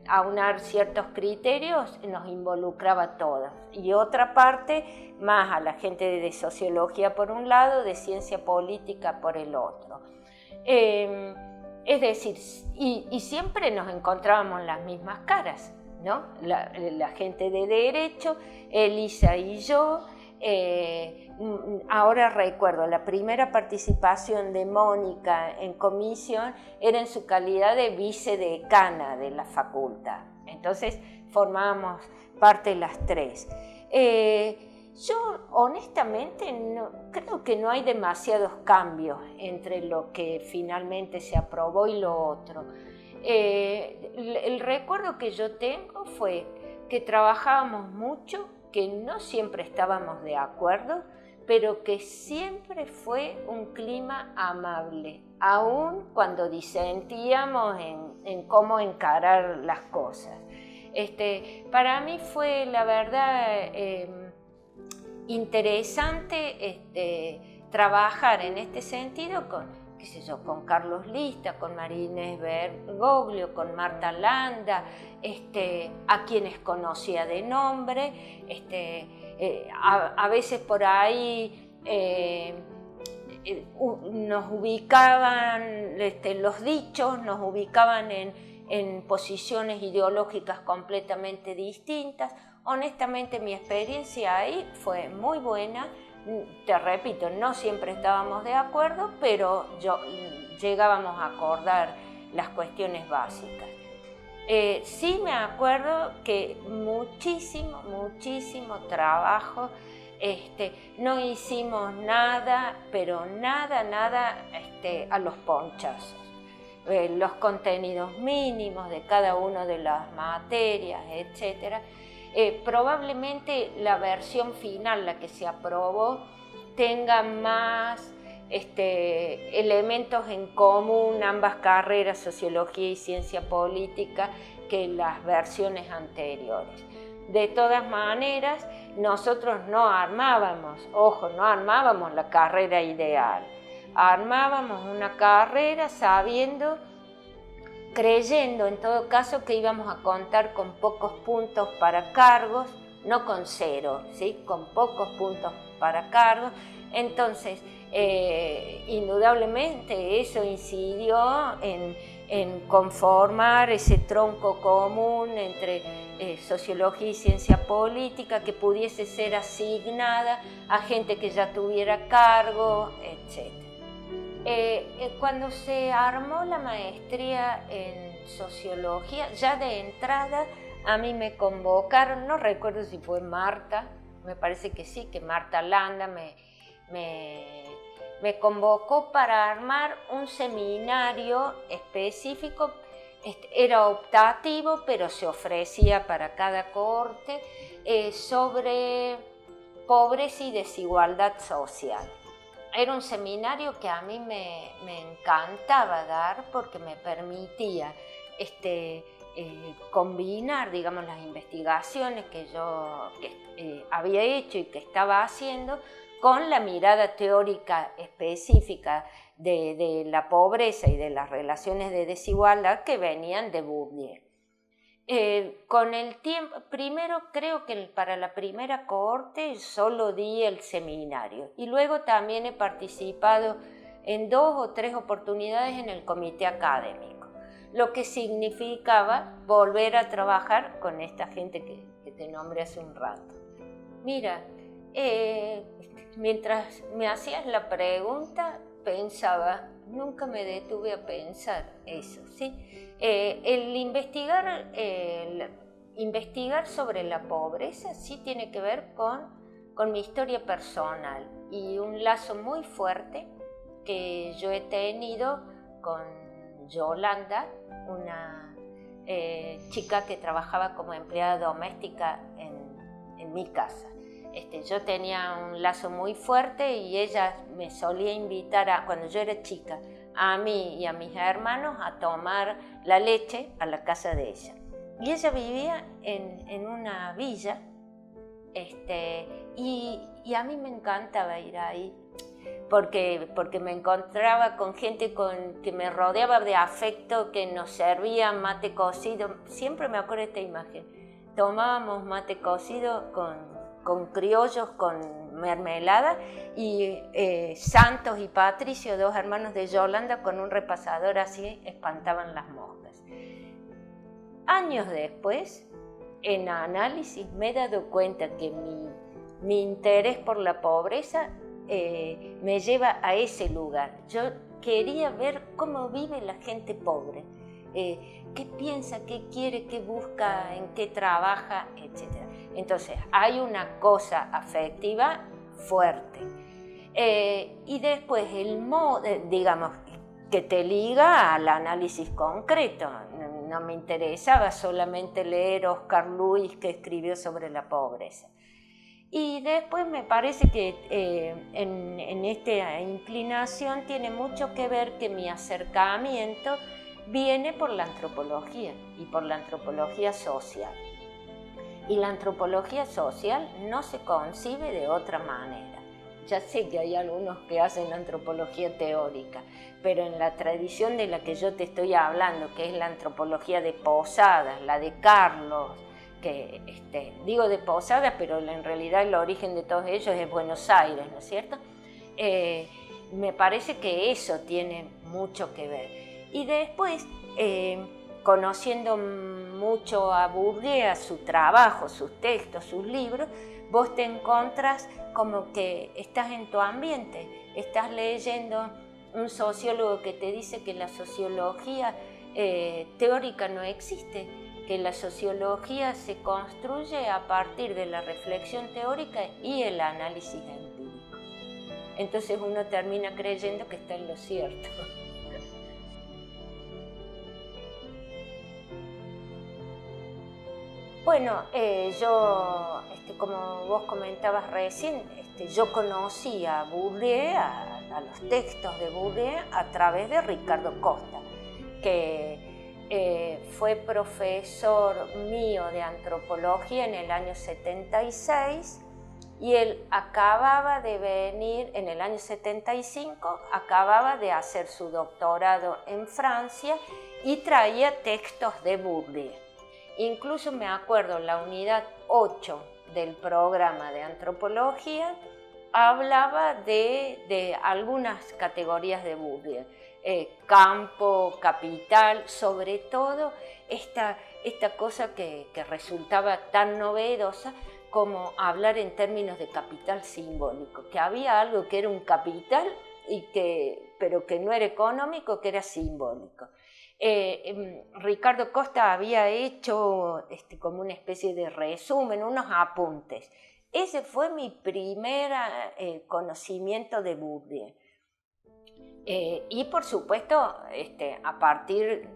aunar ciertos criterios, nos involucraba a todos, y otra parte más a la gente de sociología por un lado, de ciencia política por el otro. Es decir, y siempre nos encontrábamos las mismas caras, ¿no? La gente de derecho, Elisa y yo. Ahora recuerdo, la primera participación de Mónica en comisión era en su calidad de vicedecana de la facultad. Entonces formábamos parte las tres. Yo honestamente creo que no hay demasiados cambios entre lo que finalmente se aprobó y lo otro. El recuerdo que yo tengo fue que trabajábamos mucho, que no siempre estábamos de acuerdo, pero que siempre fue un clima amable, aun cuando disentíamos en cómo encarar las cosas. Para mí fue, la verdad, interesante trabajar en este sentido con Carlos Lista, con María Inés Bergoglio, con Marta Landa, a quienes conocía de nombre, a veces por ahí nos ubicaban los dichos, nos ubicaban en posiciones ideológicas completamente distintas. Honestamente, mi experiencia ahí fue muy buena. Te repito, no siempre estábamos de acuerdo, pero llegábamos a acordar las cuestiones básicas. Sí me acuerdo que muchísimo trabajo, no hicimos nada, pero nada, a los ponchazos. Los contenidos mínimos de cada una de las materias, etc. Probablemente la versión final, la que se aprobó, tenga más elementos en común, ambas carreras, sociología y ciencia política, que las versiones anteriores. De todas maneras, nosotros no armábamos la carrera ideal. Armábamos una carrera creyendo en todo caso que íbamos a contar con pocos puntos para cargos, no con 0, ¿sí? Con pocos puntos para cargos. Entonces, indudablemente eso incidió en conformar ese tronco común entre sociología y ciencia política que pudiese ser asignada a gente que ya tuviera cargo, etc. Cuando se armó la maestría en sociología, ya de entrada a mí me convocaron, no recuerdo si fue Marta, me parece que sí, que Marta Landa me convocó para armar un seminario específico. Era optativo, pero se ofrecía para cada cohorte, sobre pobreza y desigualdad social. Era un seminario que a mí me encantaba dar porque me permitía combinar, digamos, las investigaciones que yo había hecho y que estaba haciendo con la mirada teórica específica de la pobreza y de las relaciones de desigualdad que venían de Bourdieu. Con el tiempo, primero creo que para la primera cohorte solo di el seminario y luego también he participado en 2 o 3 oportunidades en el comité académico, lo que significaba volver a trabajar con esta gente que te nombré hace un rato. Mira, mientras me hacías la pregunta, pensaba, nunca me detuve a pensar eso, ¿sí? El investigar sobre la pobreza sí tiene que ver con mi historia personal y un lazo muy fuerte que yo he tenido con Yolanda, una chica que trabajaba como empleada doméstica en mi casa. Yo tenía un lazo muy fuerte y ella me solía invitar, cuando yo era chica, a mí y a mis hermanos a tomar la leche a la casa de ella. Y ella vivía en una villa, y a mí me encantaba ir ahí, porque me encontraba con gente que me rodeaba de afecto, que nos servía mate cocido. Siempre me acuerdo de esta imagen. Tomábamos mate cocido con criollos, con mermelada, y Santos y Patricio, 2 hermanos de Yolanda, con un repasador así espantaban las moscas. Años después, en análisis, me he dado cuenta que mi interés por la pobreza me lleva a ese lugar. Yo quería ver cómo vive la gente pobre, qué piensa, qué quiere, qué busca, en qué trabaja, etc. Entonces, hay una cosa afectiva fuerte. Y después el modo, digamos, que te liga al análisis concreto. No me interesaba solamente leer Oscar Luis, que escribió sobre la pobreza. Y después me parece que en esta inclinación tiene mucho que ver que mi acercamiento viene por la antropología y por la antropología social. Y la antropología social no se concibe de otra manera. Ya sé que hay algunos que hacen antropología teórica, pero en la tradición de la que yo te estoy hablando, que es la antropología de Posadas, la de Carlos, que digo de Posadas, pero en realidad el origen de todos ellos es Buenos Aires, ¿no es cierto? Me parece que eso tiene mucho que ver. Y después, conociendo mucho a Bourdieu, a su trabajo, sus textos, sus libros, vos te encontrás como que estás en tu ambiente, estás leyendo un sociólogo que te dice que la sociología teórica no existe, que la sociología se construye a partir de la reflexión teórica y el análisis empírico. Entonces uno termina creyendo que está en lo cierto. Bueno, yo, como vos comentabas recién, yo conocí a Bourdieu, a los textos de Bourdieu, a través de Ricardo Costa, que fue profesor mío de antropología en el año 76, y él acababa de venir, en el año 75, acababa de hacer su doctorado en Francia y traía textos de Bourdieu. Incluso me acuerdo, la unidad 8 del programa de antropología hablaba de algunas categorías de Bourdieu, campo, capital, sobre todo esta cosa que resultaba tan novedosa como hablar en términos de capital simbólico, que había algo que era un capital, pero que no era económico, que era simbólico. Ricardo Costa había hecho como una especie de resumen, unos apuntes. Ese fue mi primer conocimiento de Bourdieu. Y por supuesto, a partir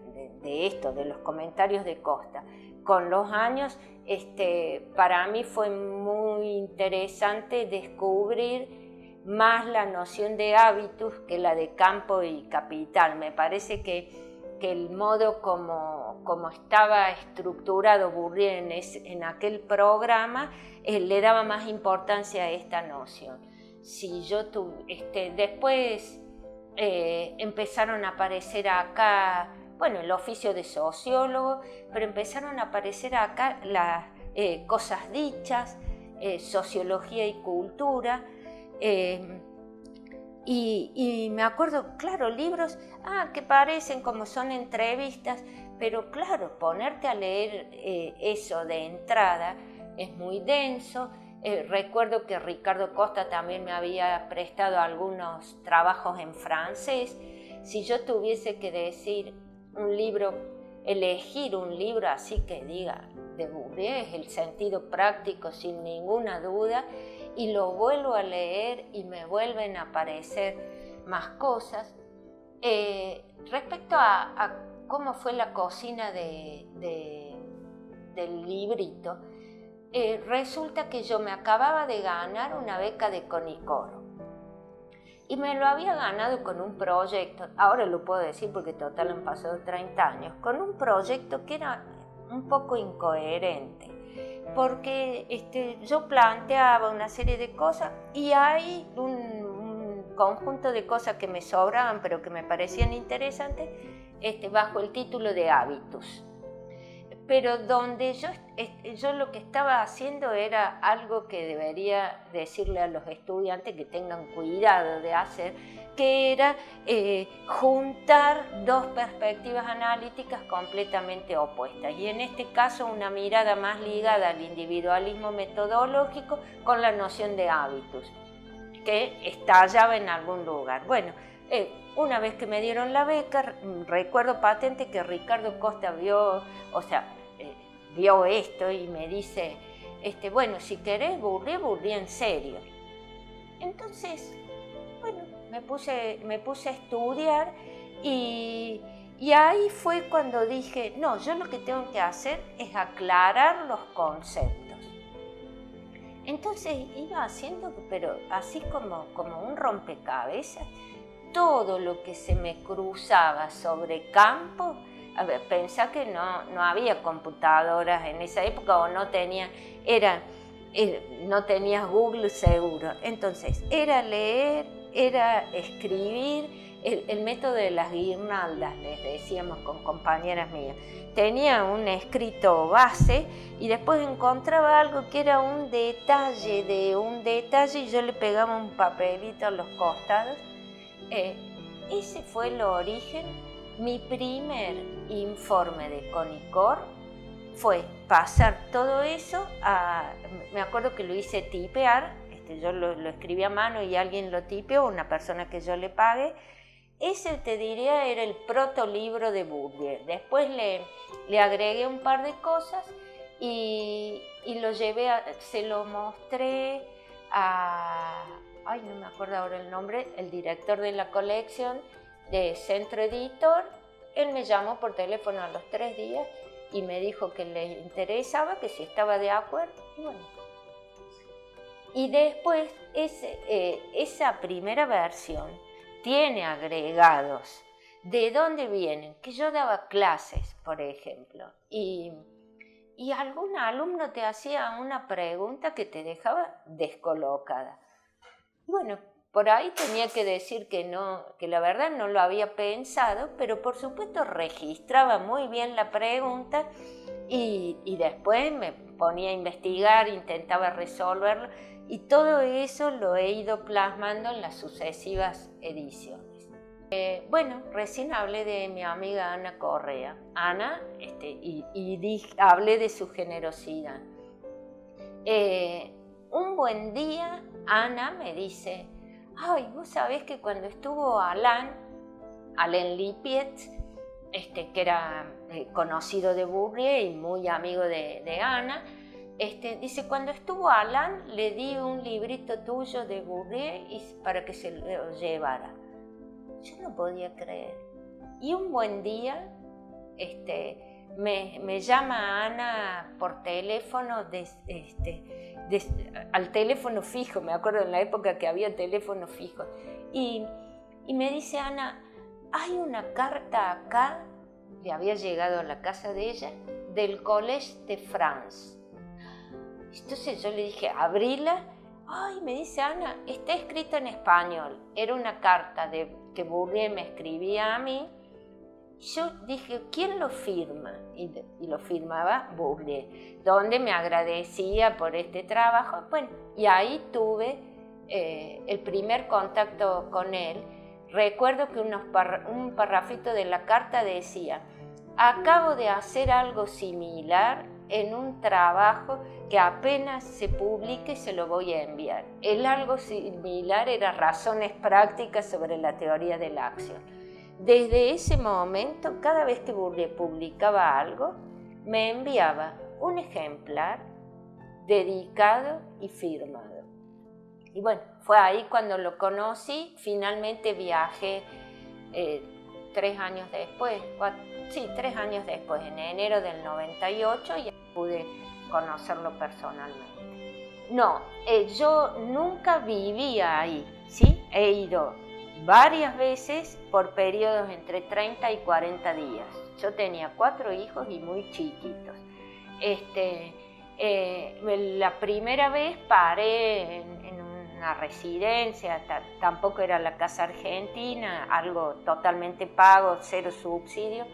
de esto, de los comentarios de Costa, con los años, para mí fue muy interesante descubrir más la noción de hábitus que la de campo y capital. Me parece que el modo como estaba estructurado Bourdieu en aquel programa le daba más importancia a esta noción. Si yo después empezaron a aparecer acá, bueno, el oficio de sociólogo, pero empezaron a aparecer acá las cosas dichas, sociología y cultura. Y me acuerdo, claro, libros que parecen como son entrevistas, pero claro, ponerte a leer eso de entrada es muy denso. Recuerdo que Ricardo Costa también me había prestado algunos trabajos en francés. Si yo tuviese que decir un libro, elegir un libro así que diga de Bourdieu, es El sentido práctico sin ninguna duda, y lo vuelvo a leer y me vuelven a aparecer más cosas. Respecto a cómo fue la cocina del librito, resulta que yo me acababa de ganar una beca de CONICOR y me lo había ganado con un proyecto, ahora lo puedo decir porque total han pasado 30 años, con un proyecto que era un poco incoherente, porque yo planteaba una serie de cosas y hay un conjunto de cosas que me sobraban pero que me parecían interesantes bajo el título de hábitos. Pero donde yo lo que estaba haciendo era algo que debería decirle a los estudiantes que tengan cuidado de hacer, que era juntar dos perspectivas analíticas completamente opuestas, y en este caso una mirada más ligada al individualismo metodológico con la noción de hábitos, que estallaba en algún lugar. Bueno, una vez que me dieron la beca, recuerdo patente que Ricardo Costa vio esto y me dice, bueno, si querés Bourdieu en serio. Entonces, bueno, me puse a estudiar y ahí fue cuando dije, no, yo lo que tengo que hacer es aclarar los conceptos. Entonces iba haciendo, pero así como un rompecabezas, todo lo que se me cruzaba sobre campo. A ver, pensá que no había computadoras en esa época, o no tenías Google seguro. Entonces, era leer, era escribir, el método de las guirnaldas, les decíamos con compañeras mías. Tenía un escrito base y después encontraba algo que era un detalle y yo le pegaba un papelito a los costados. Ese fue el origen Mi primer informe de CONICOR fue pasar todo eso me acuerdo que lo hice tipear, yo lo escribí a mano y alguien lo tipeó, una persona que yo le pague. Ese, te diría, era el protolibro de Bourdieu. Después le agregué un par de cosas y lo llevé, se lo mostré no me acuerdo ahora el nombre, el director de la colección de Centro Editor. Él me llamó por teléfono a los 3 días y me dijo que le interesaba, que si estaba de acuerdo, y bueno. Y después esa primera versión tiene agregados de dónde vienen, que yo daba clases, por ejemplo, y algún alumno te hacía una pregunta que te dejaba descolocada. Bueno, por ahí tenía que decir que no, que la verdad no lo había pensado, pero por supuesto registraba muy bien la pregunta y después me ponía a investigar, intentaba resolverlo, y todo eso lo he ido plasmando en las sucesivas ediciones. Bueno, recién hablé de mi amiga Ana Correa. Ana, hablé de su generosidad. Un buen día, Ana me dice: ay, vos sabés que cuando estuvo Alain Lipiet, que era conocido de Bourdieu y muy amigo de Ana, dice, cuando estuvo Alain le di un librito tuyo de Bourdieu para que se lo llevara. Yo no podía creer. Y un buen día me llama Ana por teléfono, al teléfono fijo, me acuerdo en la época que había teléfono fijo, y me dice: Ana, hay una carta acá, le había llegado a la casa de ella, del Collège de France. Entonces yo le dije: abrila. Ay, me dice Ana, está escrita en español. Era una carta que Bourdieu me escribía a mí. Yo dije: ¿quién lo firma? Y lo firmaba Bourdieu, donde me agradecía por este trabajo. Bueno, y ahí tuve el primer contacto con él. Recuerdo que un parrafito de la carta decía: acabo de hacer algo similar en un trabajo que apenas se publique se lo voy a enviar. El algo similar era Razones prácticas sobre la teoría de la acción. Desde ese momento, cada vez que Bourdieu publicaba algo, me enviaba un ejemplar dedicado y firmado. Y bueno, fue ahí cuando lo conocí. Finalmente viajé 3 años después, 3 años después, en enero del 98, y pude conocerlo personalmente. No, yo nunca vivía ahí, ¿sí? He ido varias veces por periodos entre 30 y 40 días. Yo tenía 4 hijos y muy chiquitos. La primera vez paré en una residencia, tampoco era la Casa Argentina, algo totalmente pago, 0 subsidio.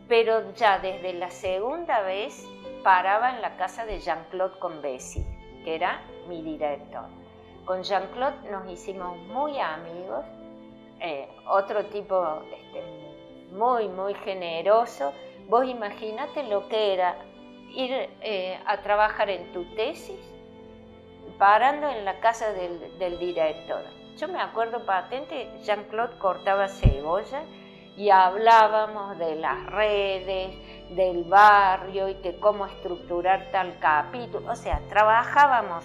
Pero ya desde la segunda vez paraba en la casa de Jean-Claude Combesi, que era mi director. Con Jean-Claude nos hicimos muy amigos, otro tipo muy, muy generoso. Vos imaginate lo que era ir a trabajar en tu tesis parando en la casa del director. Yo me acuerdo patente, Jean-Claude cortaba cebolla y hablábamos de las redes, del barrio y de cómo estructurar tal capítulo. O sea, trabajábamos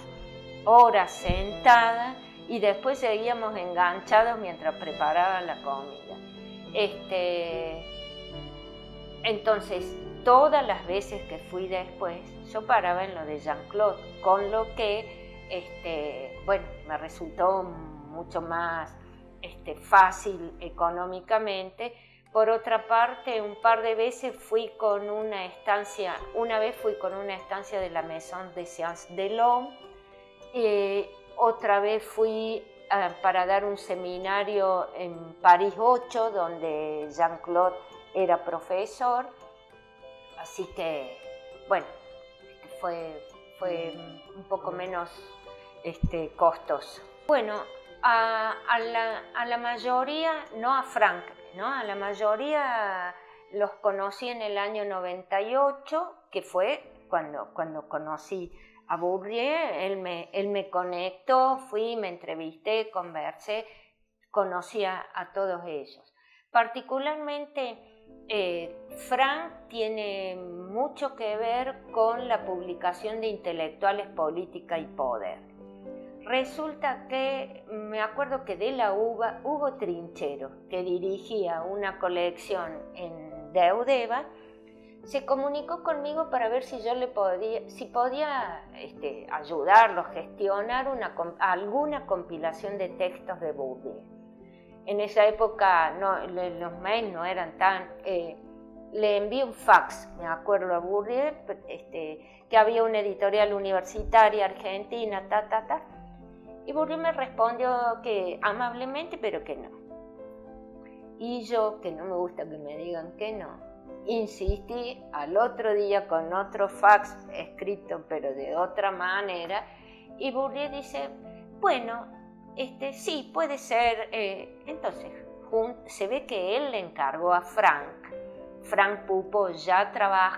horas sentadas y después seguíamos enganchados mientras preparaban la comida. Entonces, todas las veces que fui después, yo paraba en lo de Jean-Claude, con lo que, me resultó mucho más fácil económicamente. Por otra parte, un par de veces fui con una estancia, una vez fui con una estancia de la Maison des Sciences de l'Homme, otra vez fui para dar un seminario en París 8, donde Jean-Claude era profesor, así que, bueno, fue un poco menos costoso. Bueno, a la mayoría, no a Frank, ¿no? A la mayoría los conocí en el año 98, que fue cuando conocí a Bourdieu. Él me conectó, fui, me entrevisté, conversé, conocí a todos ellos. Particularmente, Frank tiene mucho que ver con la publicación de Intelectuales, Política y Poder. Resulta que, me acuerdo que de la UBA, Hugo Trinchero, que dirigía una colección en Deudeva, se comunicó conmigo para ver si yo podía ayudarlo, gestionar alguna compilación de textos de Bourdieu. En esa época los mails no eran tan... le envié un fax, me acuerdo, a Bourdieu, que había una editorial universitaria argentina, y Bourdieu me respondió que amablemente, pero que no. Y yo, que no me gusta que me digan que no, insistí al otro día con otro fax escrito, pero de otra manera, y Bourdieu dice, bueno, sí, puede ser. Entonces, se ve que él le encargó a Frank Pupo ya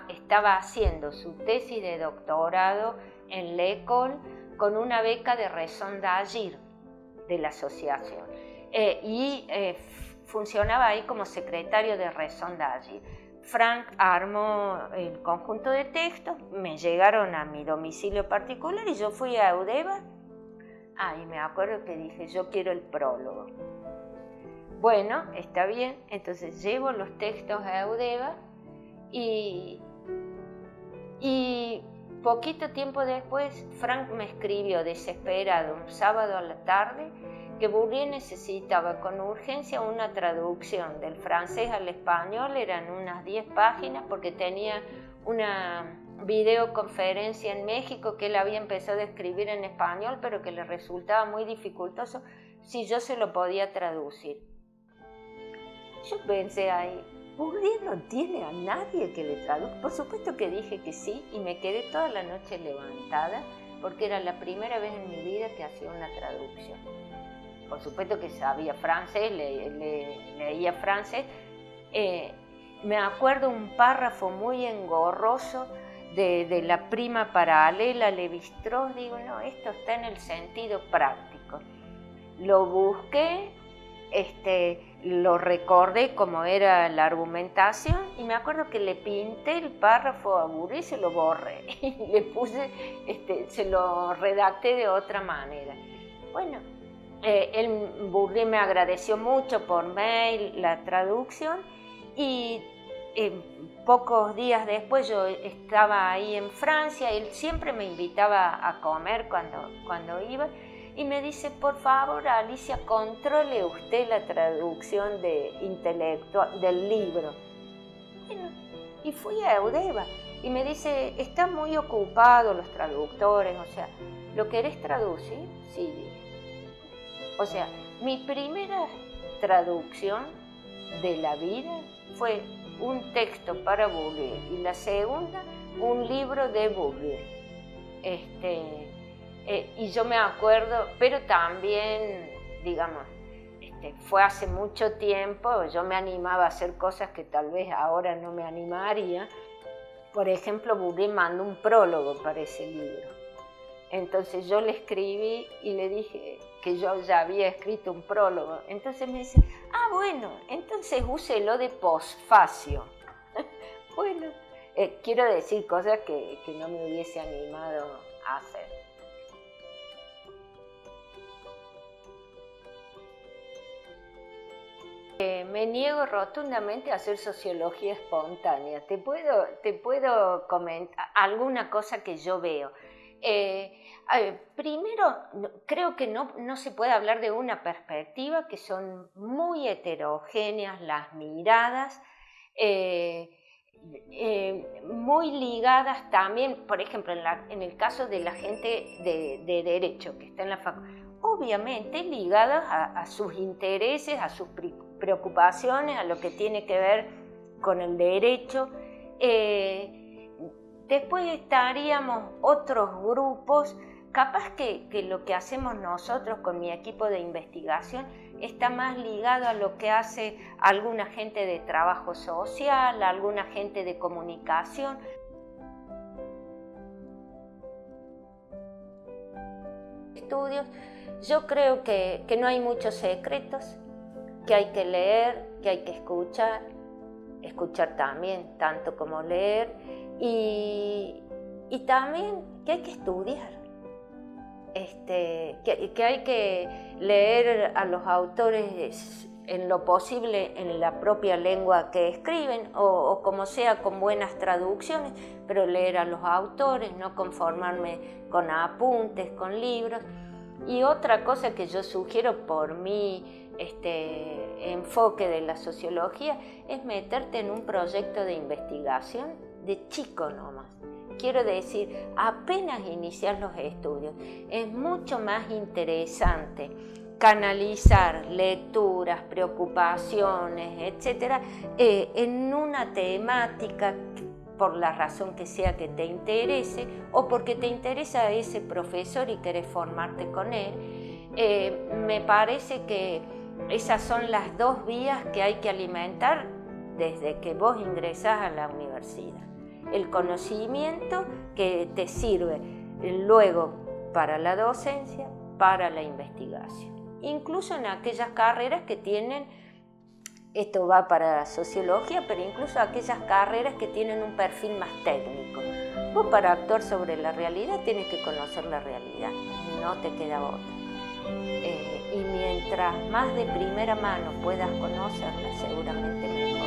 estaba haciendo su tesis de doctorado en l'École con una beca de raison d'agir de la asociación, y funcionaba ahí como secretario de raison d'agir. Frank armó el conjunto de textos, me llegaron a mi domicilio particular y yo fui a Eudeva. Y me acuerdo que dije, yo quiero el prólogo. Bueno, está bien, entonces llevo los textos a Eudeva y poquito tiempo después Frank me escribió desesperado un sábado a la tarde que Bourdieu necesitaba con urgencia una traducción del francés al español, eran unas 10 páginas porque tenía una videoconferencia en México que él había empezado a escribir en español pero que le resultaba muy dificultoso si yo se lo podía traducir. Yo pensé ahí, Bourdieu no tiene a nadie que le traduzca. Por supuesto que dije que sí y me quedé toda la noche levantada porque era la primera vez en mi vida que hacía una traducción. Por supuesto que sabía francés, leía francés. Me acuerdo un párrafo muy engorroso de la prima paralela Lévi-Strauss. Digo, no, esto está en el sentido práctico. Lo busqué, lo recordé como era la argumentación y me acuerdo que le pinté el párrafo a Bourdieu y se lo borré y le puse, se lo redacté de otra manera. Bueno, Bourdieu me agradeció mucho por mail la traducción y pocos días después yo estaba ahí en Francia y él siempre me invitaba a comer cuando iba. Y me dice, por favor, Alicia, controle usted la traducción del libro. Bueno, y fui a Eudeva y me dice, están muy ocupados los traductores, o sea, ¿lo querés traducir? Sí, dije. O sea, mi primera traducción de la vida fue un texto para Bourdieu y la segunda, un libro de Bourdieu. Y yo me acuerdo, pero también, digamos, fue hace mucho tiempo, yo me animaba a hacer cosas que tal vez ahora no me animaría. Por ejemplo, Bourdieu mandó un prólogo para ese libro. Entonces yo le escribí y le dije que yo ya había escrito un prólogo. Entonces me dice, bueno, entonces úselo de posfacio. Bueno, quiero decir cosas que no me hubiese animado a hacer. Me niego rotundamente a hacer sociología espontánea. Te puedo comentar alguna cosa que yo veo. Primero, creo que no se puede hablar de una perspectiva, que son muy heterogéneas las miradas, muy ligadas también, por ejemplo, en el caso de la gente de Derecho que está en la facultad, obviamente ligadas a sus intereses, a sus preocupaciones, a lo que tiene que ver con el derecho. Después estaríamos otros grupos capaz que lo que hacemos nosotros con mi equipo de investigación está más ligado a lo que hace alguna gente de trabajo social, alguna gente de comunicación. Estudios, yo creo que no hay muchos secretos, que hay que leer, que hay que escuchar también, tanto como leer, y también que hay que estudiar, que hay que leer a los autores en lo posible en la propia lengua que escriben, o como sea con buenas traducciones, pero leer a los autores, no conformarme con apuntes, con libros. Y otra cosa que yo sugiero por mi enfoque de la sociología es meterte en un proyecto de investigación de chico nomás. Quiero decir, apenas iniciar los estudios, es mucho más interesante canalizar lecturas, preocupaciones, etcétera, en una temática, por la razón que sea que te interese, o porque te interesa a ese profesor y querés formarte con él. Me parece que esas son las dos vías que hay que alimentar desde que vos ingresás a la universidad. El conocimiento que te sirve luego para la docencia, para la investigación. Incluso en aquellas carreras que tienen, esto va para sociología, pero incluso aquellas carreras que tienen un perfil más técnico. Vos para actuar sobre la realidad tienes que conocer la realidad, no te queda otra. Y mientras más de primera mano puedas conocerla, seguramente mejor.